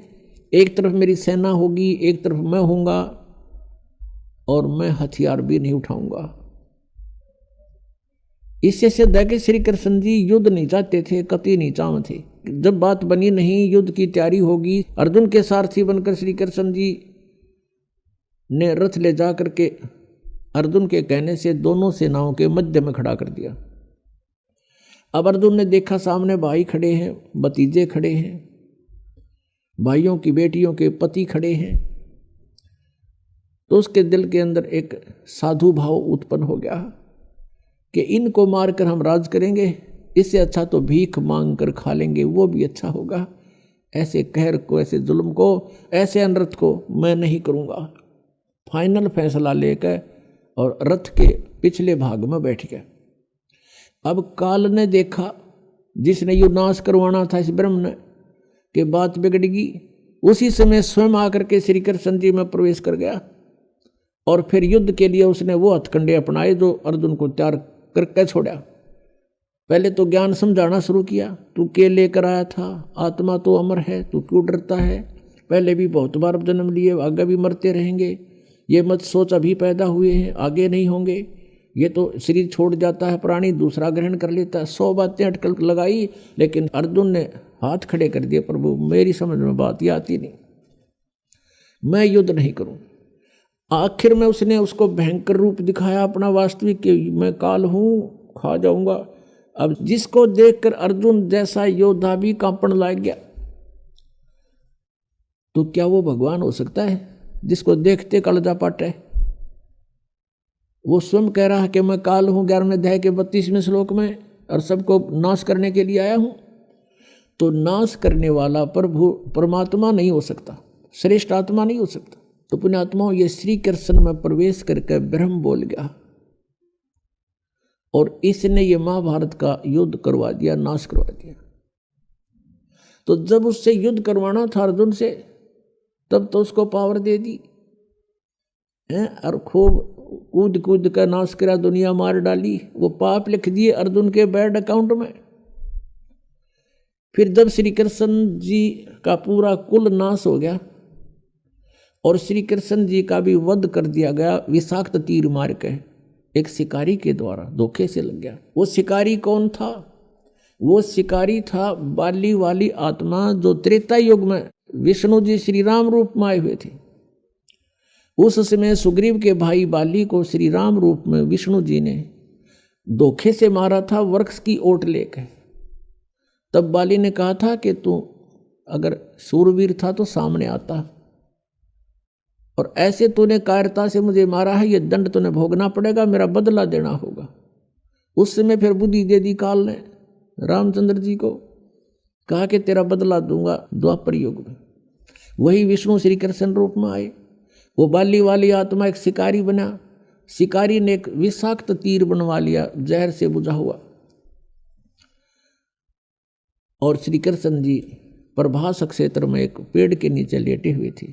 एक तरफ मेरी सेना होगी, एक तरफ मैं होऊंगा, और मैं हथियार भी नहीं उठाऊंगा। इससे सिद्ध है कि श्री कृष्ण जी युद्ध नहीं चाहते थे, कतई नहीं चाहते थे। जब बात बनी नहीं, युद्ध की तैयारी होगी, अर्जुन के सारथी बनकर श्री कृष्ण जी ने रथ ले जा करके अर्जुन के कहने से दोनों सेनाओं के मध्य में खड़ा कर दिया। अब अर्जुन ने देखा सामने भाई खड़े हैं, भतीजे खड़े हैं, भाइयों की बेटियों के पति खड़े हैं, तो उसके दिल के अंदर एक साधु भाव उत्पन्न हो गया कि इनको मारकर हम राज करेंगे, इससे अच्छा तो भीख मांग कर खा लेंगे, वो भी अच्छा होगा। ऐसे कहर को, ऐसे जुल्म को, ऐसे अनर्थ को मैं नहीं करूँगा। फाइनल फैसला लेकर और रथ के पिछले भाग में बैठ गया। अब काल ने देखा, जिसने युद्ध नाश करवाना था इस ब्रह्म ने, कि बात बिगड़ेगी, उसी समय स्वयं आकर के श्री कृष्ण जी में प्रवेश कर गया। और फिर युद्ध के लिए उसने वो हथकंडे अपनाए जो अर्जुन को तैयार करके छोड़ा। पहले तो ज्ञान समझाना शुरू किया, तू के लेकर आया था, आत्मा तो अमर है, तू क्यों डरता है, पहले भी बहुत बार जन्म लिए, आगे भी मरते रहेंगे, ये मत सोच अभी पैदा हुए हैं आगे नहीं होंगे, ये तो शरीर छोड़ जाता है प्राणी, दूसरा ग्रहण कर लेता है। 100 बातें अटकल लगाई, लेकिन अर्जुन ने हाथ खड़े कर दिए, प्रभु मेरी समझ में बात ये आती नहीं, मैं युद्ध नहीं करूं। आखिर में उसने उसको भयंकर रूप दिखाया अपना वास्तविक, कि मैं काल हूं, खा जाऊंगा। अब जिसको देखकर अर्जुन जैसा योद्धा भी कांपने लग गया, तो क्या वो भगवान हो सकता है जिसको देखते कलजा पाटे? वो स्वयं कह रहा है कि मैं काल हूं 11वें अध्याय के 32वें श्लोक में, और सबको नाश करने के लिए आया हूं। तो नाश करने वाला प्रभु परमात्मा नहीं हो सकता, श्रेष्ठ आत्मा नहीं हो सकता। तो पुण्यात्माओं, ये श्री कृष्ण में प्रवेश करके ब्रह्म बोल गया, और इसने ये महाभारत का युद्ध करवा दिया, नाश करवा दिया। तो जब उससे युद्ध करवाना था अर्जुन से, तब तो उसको पावर दे दी और खूब कूद कूद का नाश करा, दुनिया मार डाली, वो पाप लिख दिए अर्जुन के बैड अकाउंट में। फिर जब श्री कृष्ण जी का पूरा कुल नाश हो गया और श्री कृष्ण जी का भी वध कर दिया गया, विषाक्त तीर मार के एक शिकारी के द्वारा धोखे से लग गया। वो शिकारी कौन था? वो शिकारी था बाली वाली आत्मा, जो त्रेता युग में विष्णु जी श्री राम रूप में आए हुए थे। उस समय सुग्रीव के भाई बाली को श्री राम रूप में विष्णु जी ने धोखे से मारा था, वृक्ष की ओट लेकर। तब बाली ने कहा था कि तू अगर सूरवीर था तो सामने आता, और ऐसे तूने कायरता से मुझे मारा है, ये दंड तूने भोगना पड़ेगा, मेरा बदला देना होगा। उस समय फिर बुद्धि दे दी काल ने रामचंद्र जी को, कहा कि तेरा बदला दूंगा द्वापर युग में। वही विष्णु श्री कृष्ण रूप में आए। वो बाली वाली आत्मा एक शिकारी बना, शिकारी ने एक विषाक्त तीर बनवा लिया जहर से बुझा हुआ, और श्री कृष्ण जी प्रभास क्षेत्र में एक पेड़ के नीचे लेटे हुए थे।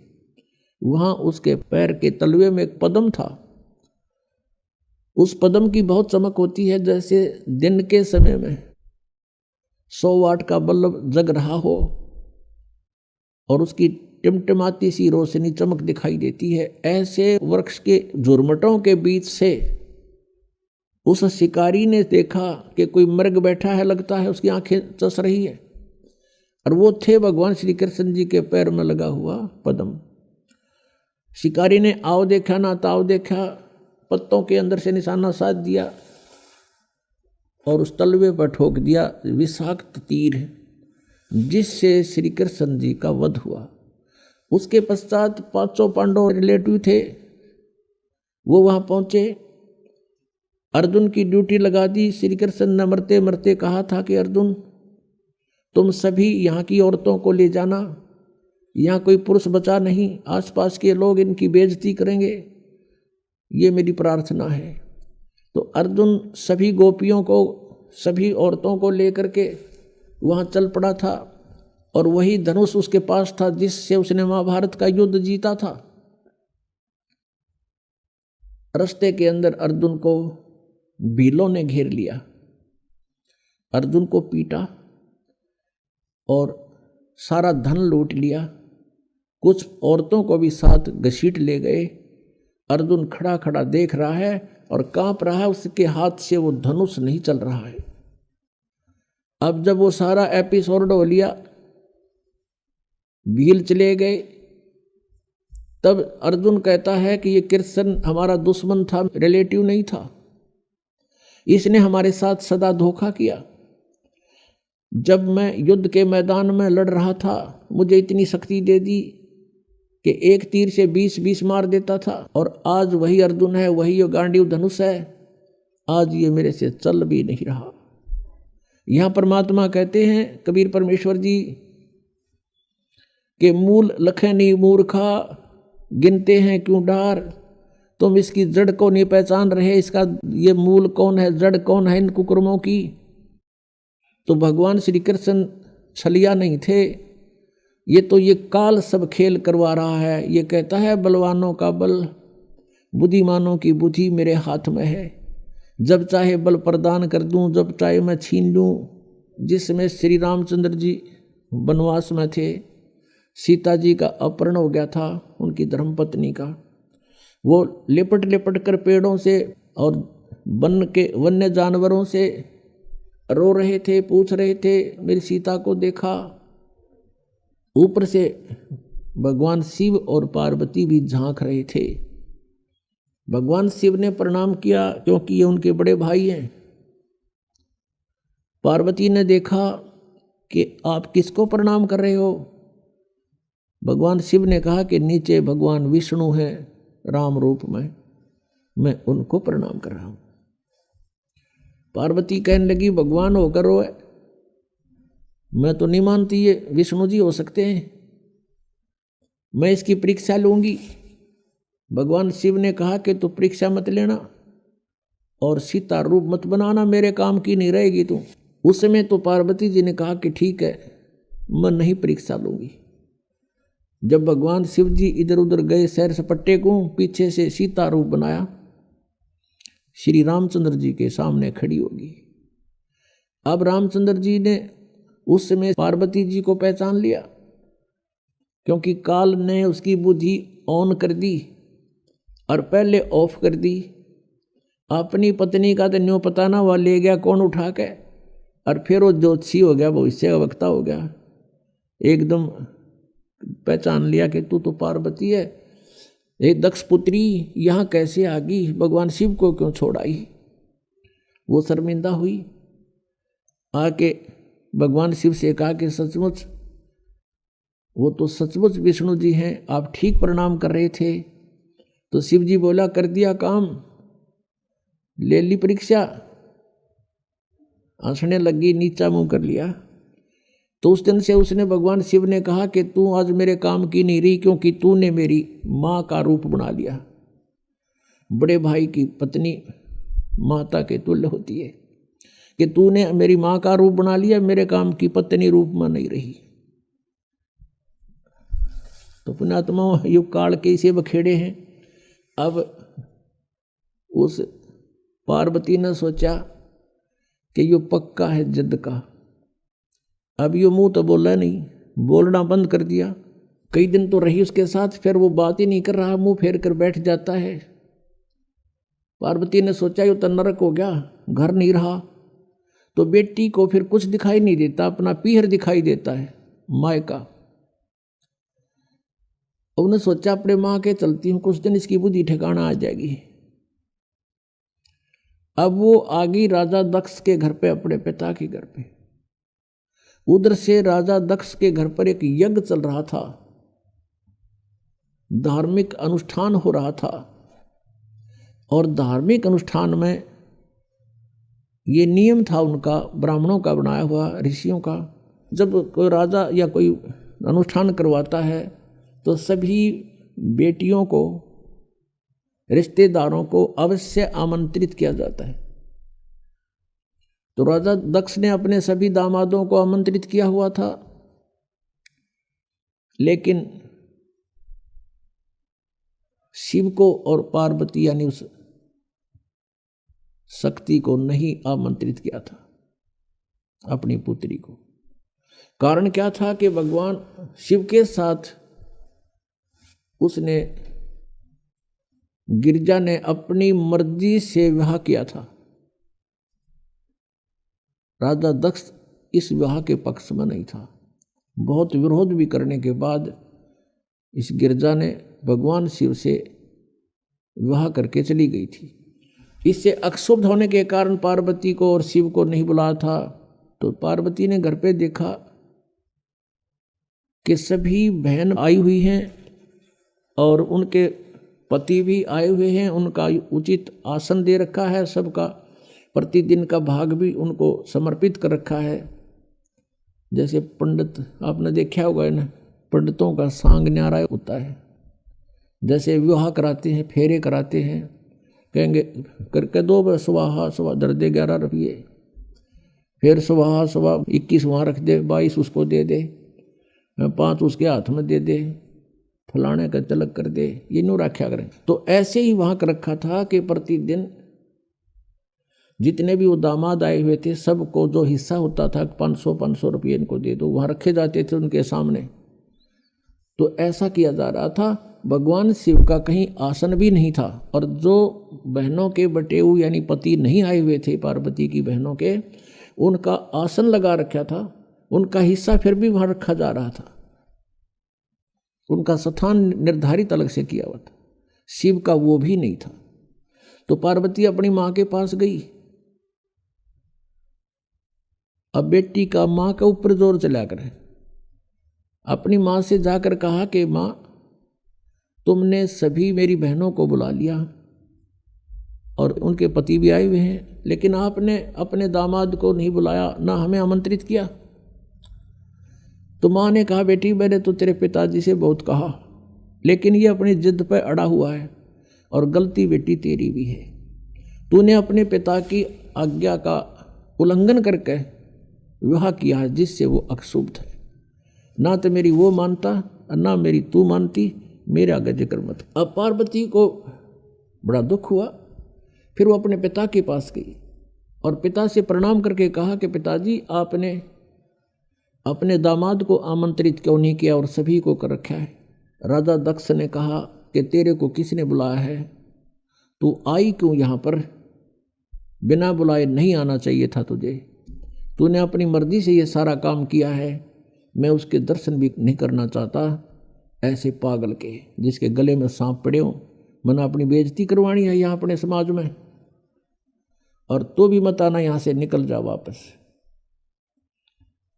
वहां उसके पैर के तलवे में एक पद्म था। उस पद्म की बहुत चमक होती है, जैसे दिन के समय में 100 वाट का बल्ब जग रहा हो और उसकी टिमटिमाती सी रोशनी चमक दिखाई देती है। ऐसे वृक्ष के झुरमटों के बीच से उस शिकारी ने देखा कि कोई मृग बैठा है, लगता है उसकी आंखें चस रही है, और वो थे भगवान श्री कृष्ण जी के पैर में लगा हुआ पद्म। शिकारी ने आओ देखा ना ताव देखा, पत्तों के अंदर से निशाना साध दिया और उस तलवे पर ठोक दिया विषाक्त तीर, जिससे श्री कृष्ण जी का वध हुआ। उसके पश्चात 500 पांडव रिलेटिव थे, वो वहां पहुंचे, अर्जुन की ड्यूटी लगा दी। श्री कृष्ण ने मरते मरते कहा था कि अर्जुन तुम सभी यहाँ की औरतों को ले जाना, यहाँ कोई पुरुष बचा नहीं, आसपास के लोग इनकी बेइज्जती करेंगे, ये मेरी प्रार्थना है। तो अर्जुन सभी गोपियों को, सभी औरतों को लेकर के वहाँ चल पड़ा था, और वही धनुष उसके पास था जिससे उसने महाभारत का युद्ध जीता था। रास्ते के अंदर अर्जुन को भीलों ने घेर लिया, अर्जुन को पीटा और सारा धन लूट लिया, कुछ औरतों को भी साथ घसीट ले गए। अर्जुन खड़ा खड़ा देख रहा है और कांप रहा है, उसके हाथ से वो धनुष नहीं चल रहा है। अब जब वो सारा एपिसोड हो लिया, भील चले गए, तब अर्जुन कहता है कि ये कृष्ण हमारा दुश्मन था, रिलेटिव नहीं था, इसने हमारे साथ सदा धोखा किया। जब मैं युद्ध के मैदान में लड़ रहा था, मुझे इतनी शक्ति दे दी कि एक तीर से 20-20 मार देता था, और आज वही अर्जुन है, वही ये गांडीव धनुष है, आज ये मेरे से चल भी नहीं रहा। यहाँ परमात्मा कहते हैं, कबीर परमेश्वर जी, कि मूल लखनी मूर्खा गिनते हैं क्यों डार, तुम इसकी जड़ को नहीं पहचान रहे, इसका ये मूल कौन है, जड़ कौन है इन कुकर्मों की। तो भगवान श्री कृष्ण छलिया नहीं थे, ये तो ये काल सब खेल करवा रहा है। ये कहता है बलवानों का बल, बुद्धिमानों की बुद्धि मेरे हाथ में है, जब चाहे बल प्रदान कर दूं, जब चाहे मैं छीन लूं। जिसमें श्री रामचंद्र जी वनवास में थे, सीता जी का अपहरण हो गया था, उनकी धर्मपत्नी का, वो लिपट लिपट कर पेड़ों से और वन्य जानवरों से रो रहे थे, पूछ रहे थे मेरी सीता को देखा। ऊपर से भगवान शिव और पार्वती भी झांक रहे थे। भगवान शिव ने प्रणाम किया क्योंकि ये उनके बड़े भाई हैं। पार्वती ने देखा कि आप किसको प्रणाम कर रहे हो। भगवान शिव ने कहा कि नीचे भगवान विष्णु हैं राम रूप में, मैं उनको प्रणाम कर रहा हूं। पार्वती कहने लगी भगवान होकर रोए, मैं तो नहीं मानती ये विष्णु जी हो सकते हैं, मैं इसकी परीक्षा लूंगी। भगवान शिव ने कहा कि तू परीक्षा मत लेना और सीता रूप मत बनाना, मेरे काम की नहीं रहेगी तू। उस समय तो पार्वती जी ने कहा कि ठीक है, मैं नहीं परीक्षा लूंगी। जब भगवान शिव जी इधर उधर गए सैर सपट्टे को, पीछे से सीता रूप बनाया, श्री रामचंद्र जी के सामने खड़ी होगी। अब रामचंद्र जी ने उस समय पार्वती जी को पहचान लिया, क्योंकि काल ने उसकी बुद्धि ऑन कर दी और पहले ऑफ कर दी। अपनी पत्नी का तो न्यों पता ना, वह ले गया कौन उठा के, और फिर वो ज्योतिषी हो गया, भविष्य का वक्ता हो गया। एकदम पहचान लिया कि तू तो पार्वती है, ये दक्ष पुत्री यहाँ कैसे आ गई, भगवान शिव को क्यों छोड़ आई। वो शर्मिंदा हुई, आके भगवान शिव से कहा कि सचमुच वो तो सचमुच विष्णु जी हैं, आप ठीक प्रणाम कर रहे थे। तो शिव जी बोला कर दिया काम, ले ली परीक्षा। हंसने लगी, नीचा मुंह कर लिया। तो उस दिन से उसने भगवान शिव ने कहा कि तू आज मेरे काम की नहीं रही, क्योंकि तूने मेरी माँ का रूप बना लिया। बड़े भाई की पत्नी माता के तुल्य होती है, कि तूने मेरी माँ का रूप बना लिया, मेरे काम की पत्नी रूप में नहीं रही। तो पुण्यात्मा युग काल के इसे बखेड़े हैं। अब उस पार्वती ने सोचा कि यो पक्का है जिद का। अब यो मुंह तो बोला नहीं, बोलना बंद कर दिया। कई दिन तो रही उसके साथ, फिर वो बात ही नहीं कर रहा, मुंह फेर कर बैठ जाता है। पार्वती ने सोचा ये तो नरक हो गया, घर नहीं रहा। तो बेटी को फिर कुछ दिखाई नहीं देता, अपना पीहर दिखाई देता है मायका। उन्होंने सोचा अपने माँ के चलती हूँ, कुछ दिन इसकी बुद्धि ठिकाना आ जाएगी। अब वो आ गई राजा दक्ष के घर पे, अपने पिता के घर पे। उधर से राजा दक्ष के घर पर एक यज्ञ चल रहा था, धार्मिक अनुष्ठान हो रहा था। और धार्मिक अनुष्ठान में ये नियम था उनका, ब्राह्मणों का बनाया हुआ, ऋषियों का, जब कोई राजा या कोई अनुष्ठान करवाता है तो सभी बेटियों को, रिश्तेदारों को अवश्य आमंत्रित किया जाता है। तो राजा दक्ष ने अपने सभी दामादों को आमंत्रित किया हुआ था, लेकिन शिव को और पार्वती यानी उस शक्ति को नहीं आमंत्रित किया था, अपनी पुत्री को। कारण क्या था कि भगवान शिव के साथ उसने, गिरिजा ने अपनी मर्जी से विवाह किया था। राजा दक्ष इस विवाह के पक्ष में नहीं था। बहुत विरोध भी करने के बाद इस गिरिजा ने भगवान शिव से विवाह करके चली गई थी। इससे अक्षुब्ध होने के कारण पार्वती को और शिव को नहीं बुलाया था। तो पार्वती ने घर पे देखा कि सभी बहन आई हुई हैं और उनके पति भी आए हुए हैं, उनका उचित आसन दे रखा है, सबका प्रतिदिन का भाग भी उनको समर्पित कर रखा है। जैसे पंडित, आपने देखा होगा ना, पंडितों का सांग न्यारा होता है। जैसे विवाह कराते हैं, फेरे कराते हैं, कहेंगे करके दो सुबह सुबह दर दे 11 रुपये, फिर सुबह सुबह 21 वहाँ रख दे, 22 उसको दे दे, 5 उसके हाथ में दे दे, फलाने का तिलक कर दे, ये न्यू रखा करें। तो ऐसे ही वहाँ कर रखा था कि प्रतिदिन जितने भी वो दामाद आए हुए थे सबको जो हिस्सा होता था 500 रुपये इनको दे दो, वहाँ रखे जाते थे उनके सामने। तो ऐसा किया जा रहा था। भगवान शिव का कहीं आसन भी नहीं था, और जो बहनों के बटेऊ यानी पति नहीं आए हुए थे पार्वती की बहनों के, उनका आसन लगा रखा था, उनका हिस्सा फिर भी वहाँ रखा जा रहा था, उनका स्थान निर्धारित अलग से किया हुआ था। शिव का वो भी नहीं था। तो पार्वती अपनी माँ के पास गई। अब बेटी का माँ के ऊपर जोर चला करे, अपनी माँ से जाकर कहा कि माँ, तुमने सभी मेरी बहनों को बुला लिया और उनके पति भी आए हुए हैं, लेकिन आपने अपने दामाद को नहीं बुलाया, ना हमें आमंत्रित किया। तो माँ ने कहा, बेटी मैंने तो तेरे पिताजी से बहुत कहा, लेकिन ये अपनी जिद पर अड़ा हुआ है, और गलती बेटी तेरी भी है। तूने अपने पिता की आज्ञा का उल्लंघन करके विवाह किया है, जिससे वो अक्षुब्ध है। ना तो मेरी वो मानता और ना मेरी तू मानती, मेरे आगे जिक्र मत। अब पार्वती को बड़ा दुख हुआ। फिर वो अपने पिता के पास गई और पिता से प्रणाम करके कहा कि पिताजी, आपने अपने दामाद को आमंत्रित क्यों नहीं किया और सभी को कर रखा है। राजा दक्ष ने कहा कि तेरे को किसने बुलाया है, तू आई क्यों यहाँ पर, बिना बुलाए नहीं आना चाहिए था तुझे, तूने अपनी मर्जी से ये सारा काम किया है, मैं उसके दर्शन भी नहीं करना चाहता। ऐसे पागल के जिसके गले में सांप पड़े हो, मैंने अपनी बेइज्जती करवानी है यहाँ अपने समाज में, और तो भी मत आना, यहाँ से निकल जा वापस।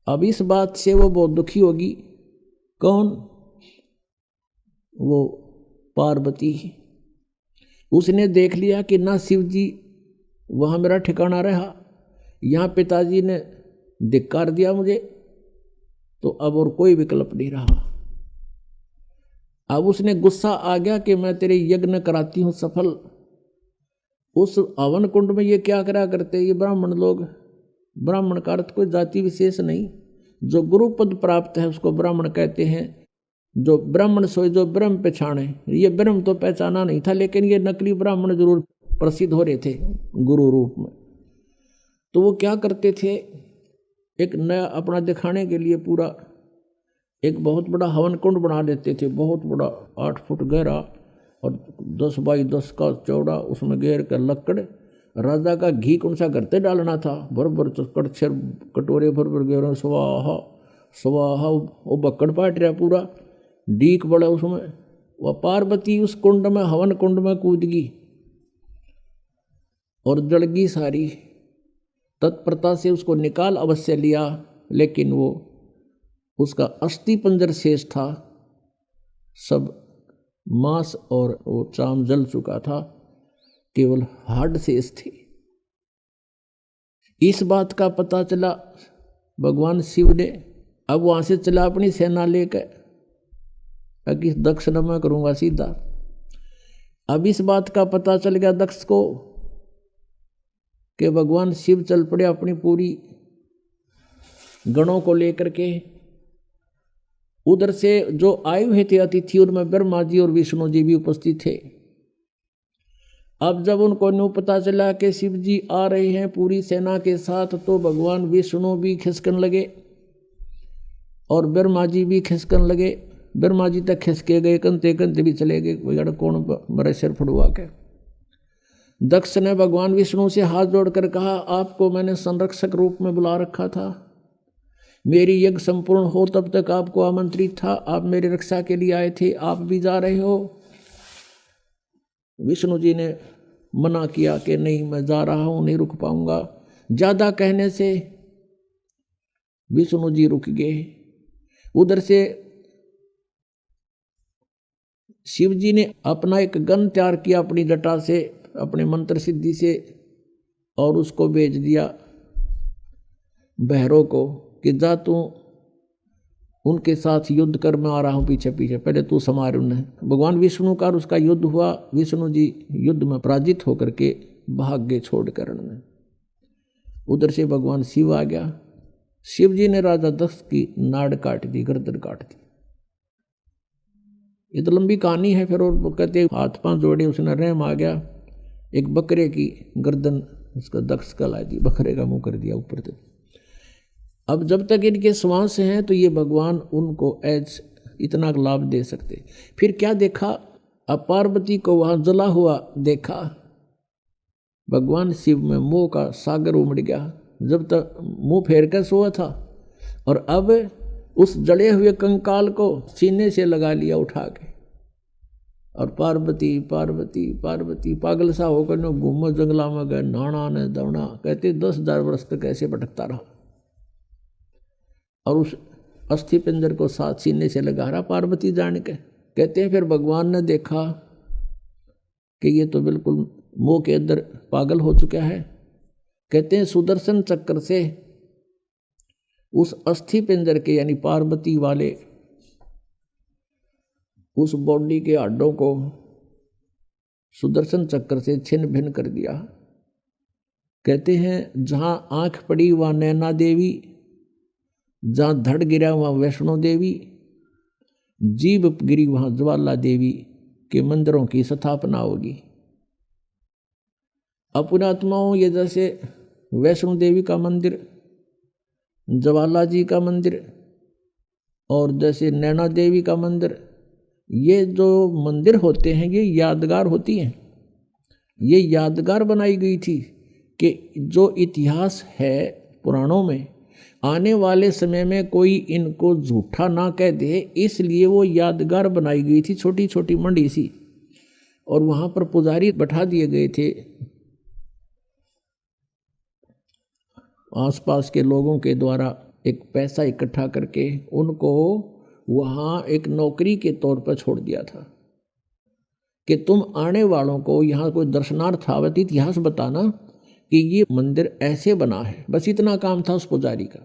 अब इस बात से वो बहुत दुखी होगी। कौन? वो पार्वती। उसने देख लिया कि ना शिव जी वहाँ मेरा ठिकाना रहा, यहाँ पिताजी ने धिक्कार दिया मुझे, तो अब और कोई विकल्प नहीं रहा। अब उसने गुस्सा आ गया कि मैं तेरे यज्ञ कराती हूँ सफल। उस हवन कुंड में ये क्या करा करते ये ब्राह्मण लोग? ब्राह्मण का अर्थ कोई जाति विशेष नहीं, जो गुरु पद प्राप्त है उसको ब्राह्मण कहते हैं। जो ब्राह्मण सोए जो ब्रह्म पहचाने, ये ब्रह्म तो पहचाना नहीं था, लेकिन ये नकली ब्राह्मण जरूर प्रसिद्ध हो रहे थे गुरु रूप में। तो वो क्या करते थे, एक नया अपना दिखाने के लिए पूरा एक बहुत बड़ा हवन कुंड बना देते थे, बहुत बड़ा 8 फुट गहरा, और 10 बाई 10 का चौड़ा, उसमें घेर कर लकड़। राजा का घी कौन सा करते डालना था, भर कड़छर कटोरे भर घेर, स्वाहा स्वाहा, वो बक्कड़ पाट रहा पूरा, डीक बड़ा उसमें। वह पार्वती उस कुंड में, हवन कुंड में कूद गई और जड़गी सारी। तत्परता से उसको निकाल अवश्य लिया, लेकिन वो उसका अस्थि पंजर शेष था, सब मांस और वो चाम जल चुका था, केवल हाड शेष थी। इस बात का पता चला भगवान शिव ने। अब वहां से चला अपनी सेना लेकर, कि दक्षिण में करूंगा सीधा। अब इस बात का पता चल गया दक्ष को कि भगवान शिव चल पड़े अपनी पूरी गणों को लेकर के। उधर से जो आए हुए थे अतिथि, उनमें ब्रह्मा जी और विष्णु जी भी उपस्थित थे। अब जब उनको न्यू पता चला कि शिव जी आ रहे हैं पूरी सेना के साथ, तो भगवान विष्णु भी खिसकन लगे और ब्रह्मा जी भी खिसकन लगे। ब्रह्मा जी तक खिसके गए, कंते कंते भी चले गए, कोई कौन मरे सिर फड़ुआ के। दक्ष ने भगवान विष्णु से हाथ जोड़कर कहा, आपको मैंने संरक्षक रूप में बुला रखा था, मेरी यज्ञ संपूर्ण हो तब तक आपको आमंत्रित था, आप मेरी रक्षा के लिए आए थे, आप भी जा रहे हो। विष्णु जी ने मना किया कि नहीं, मैं जा रहा हूं, नहीं रुक पाऊंगा। ज्यादा कहने से विष्णु जी रुक गए। उधर से शिव जी ने अपना एक गन तैयार किया अपनी जटा से, अपने मंत्र सिद्धि से, और उसको भेज दिया भैरव को कि जा तू उनके साथ युद्ध कर, मैं आ रहा हूं पीछे पीछे, पहले तू संभाल उन्हें। भगवान विष्णु का उसका युद्ध हुआ, विष्णु जी युद्ध में पराजित होकर के भाग गए छोड़ कर में। उधर से भगवान शिव आ गया। शिव जी ने राजा दक्ष की नाड़ काट दी, गर्दन काट दी। ये तो लंबी कहानी है। फिर और कहते हाथ पांव जोड़े, उसने रहम आ गया, एक बकरे की गर्दन उसका दक्ष का ला दी, बकरे का मुंह कर दिया ऊपर से। अब जब तक इनके श्वास हैं तो ये भगवान उनको ऐज इतना लाभ दे सकते। फिर क्या देखा, अब पार्वती को वहां जला हुआ देखा। भगवान शिव में मोह का सागर उमड़ गया। जब तक मुंह फेर कर सोया था, और अब उस जले हुए कंकाल को सीने से लगा लिया उठा के, और पार्वती पार्वती पार्वती पागल सा होकर न घूमो जंगला में गए, नाना ने दौड़ा। कहते 10,000 वर्ष तक ऐसे भटकता रहा, और उस अस्थि पिंजर को साथ सीने से लगा रहा पार्वती जान के। कहते हैं फिर भगवान ने देखा कि ये तो बिल्कुल मोह के अंदर पागल हो चुका है। कहते हैं सुदर्शन चक्र से उस अस्थि पिंजर के, यानी पार्वती वाले उस बॉडी के हड्डों को सुदर्शन चक्र से छिन्न भिन्न कर दिया। कहते हैं जहां आंख पड़ी वहां नैना देवी, जहां धड़ गिरा वहां वैष्णो देवी, जीभ गिरी वहां ज्वाला देवी के मंदिरों की स्थापना होगी। अपुणात्माओं, ये जैसे वैष्णो देवी का मंदिर, ज्वाला जी का मंदिर, और जैसे नैना देवी का मंदिर, ये जो मंदिर होते हैं ये यादगार होती हैं। ये यादगार बनाई गई थी कि जो इतिहास है पुराणों में, आने वाले समय में कोई इनको झूठा ना कह दे, इसलिए वो यादगार बनाई गई थी, छोटी छोटी मंडी सी। और वहाँ पर पुजारी बैठा दिए गए थे, आसपास के लोगों के द्वारा एक पैसा इकट्ठा करके उनको वहाँ एक नौकरी के तौर पर छोड़ दिया था कि तुम आने वालों को यहाँ कोई दर्शनार्थ आवत इतिहास बताना कि ये मंदिर ऐसे बना है। बस इतना काम था उस पुजारी का।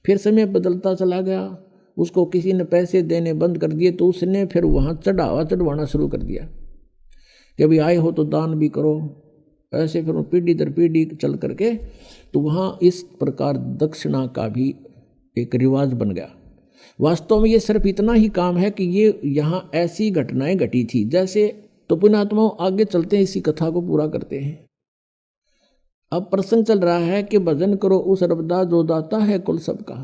फिर समय बदलता चला गया, उसको किसी ने पैसे देने बंद कर दिए, तो उसने फिर वहाँ चढ़वाना शुरू कर दिया कि अभी आए हो तो दान भी करो। ऐसे फिर पीढ़ी दर पीढ़ी चल करके तो वहाँ इस प्रकार दक्षिणा का भी एक रिवाज बन गया। वास्तव में ये सिर्फ इतना ही काम है कि ये यहाँ ऐसी घटनाएं घटी थी जैसे, तो पुण्यात्माओं आगे चलते हैं, इसी कथा को पूरा करते हैं। अब प्रसंग चल रहा है कि भजन करो उस रबदा जो दाता है कुल सबका।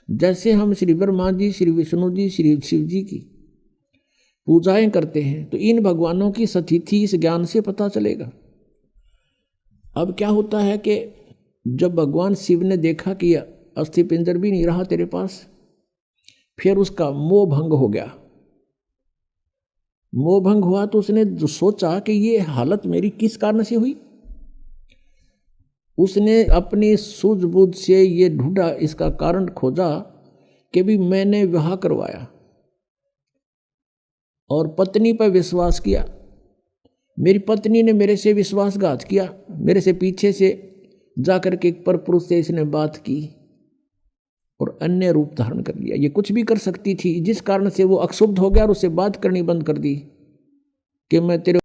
जैसे हम श्री ब्रह्मा जी, श्री विष्णु जी, श्री शिव जी की पूजाएं करते हैं, तो इन भगवानों की सतिथि इस ज्ञान से पता चलेगा। अब क्या होता है कि जब भगवान शिव ने देखा कि अस्थि पिंजर भी नहीं रहा तेरे पास, फिर उसका मोह भंग हो गया। मोह भंग हुआ तो उसने जो सोचा कि ये हालत मेरी किस कारण से हुई, उसने अपनी सूझबूझ से ये ढूंढा, इसका कारण खोजा कि भी मैंने विवाह करवाया और पत्नी पर विश्वास किया, मेरी पत्नी ने मेरे से विश्वासघात किया, मेरे से पीछे से जाकर के पर पुरुष से इसने बात की और अन्य रूप धारण कर लिया। ये कुछ भी कर सकती थी, जिस कारण से वो अक्षुब्ध हो गया और उससे बात करनी बंद कर दी कि मैं तेरे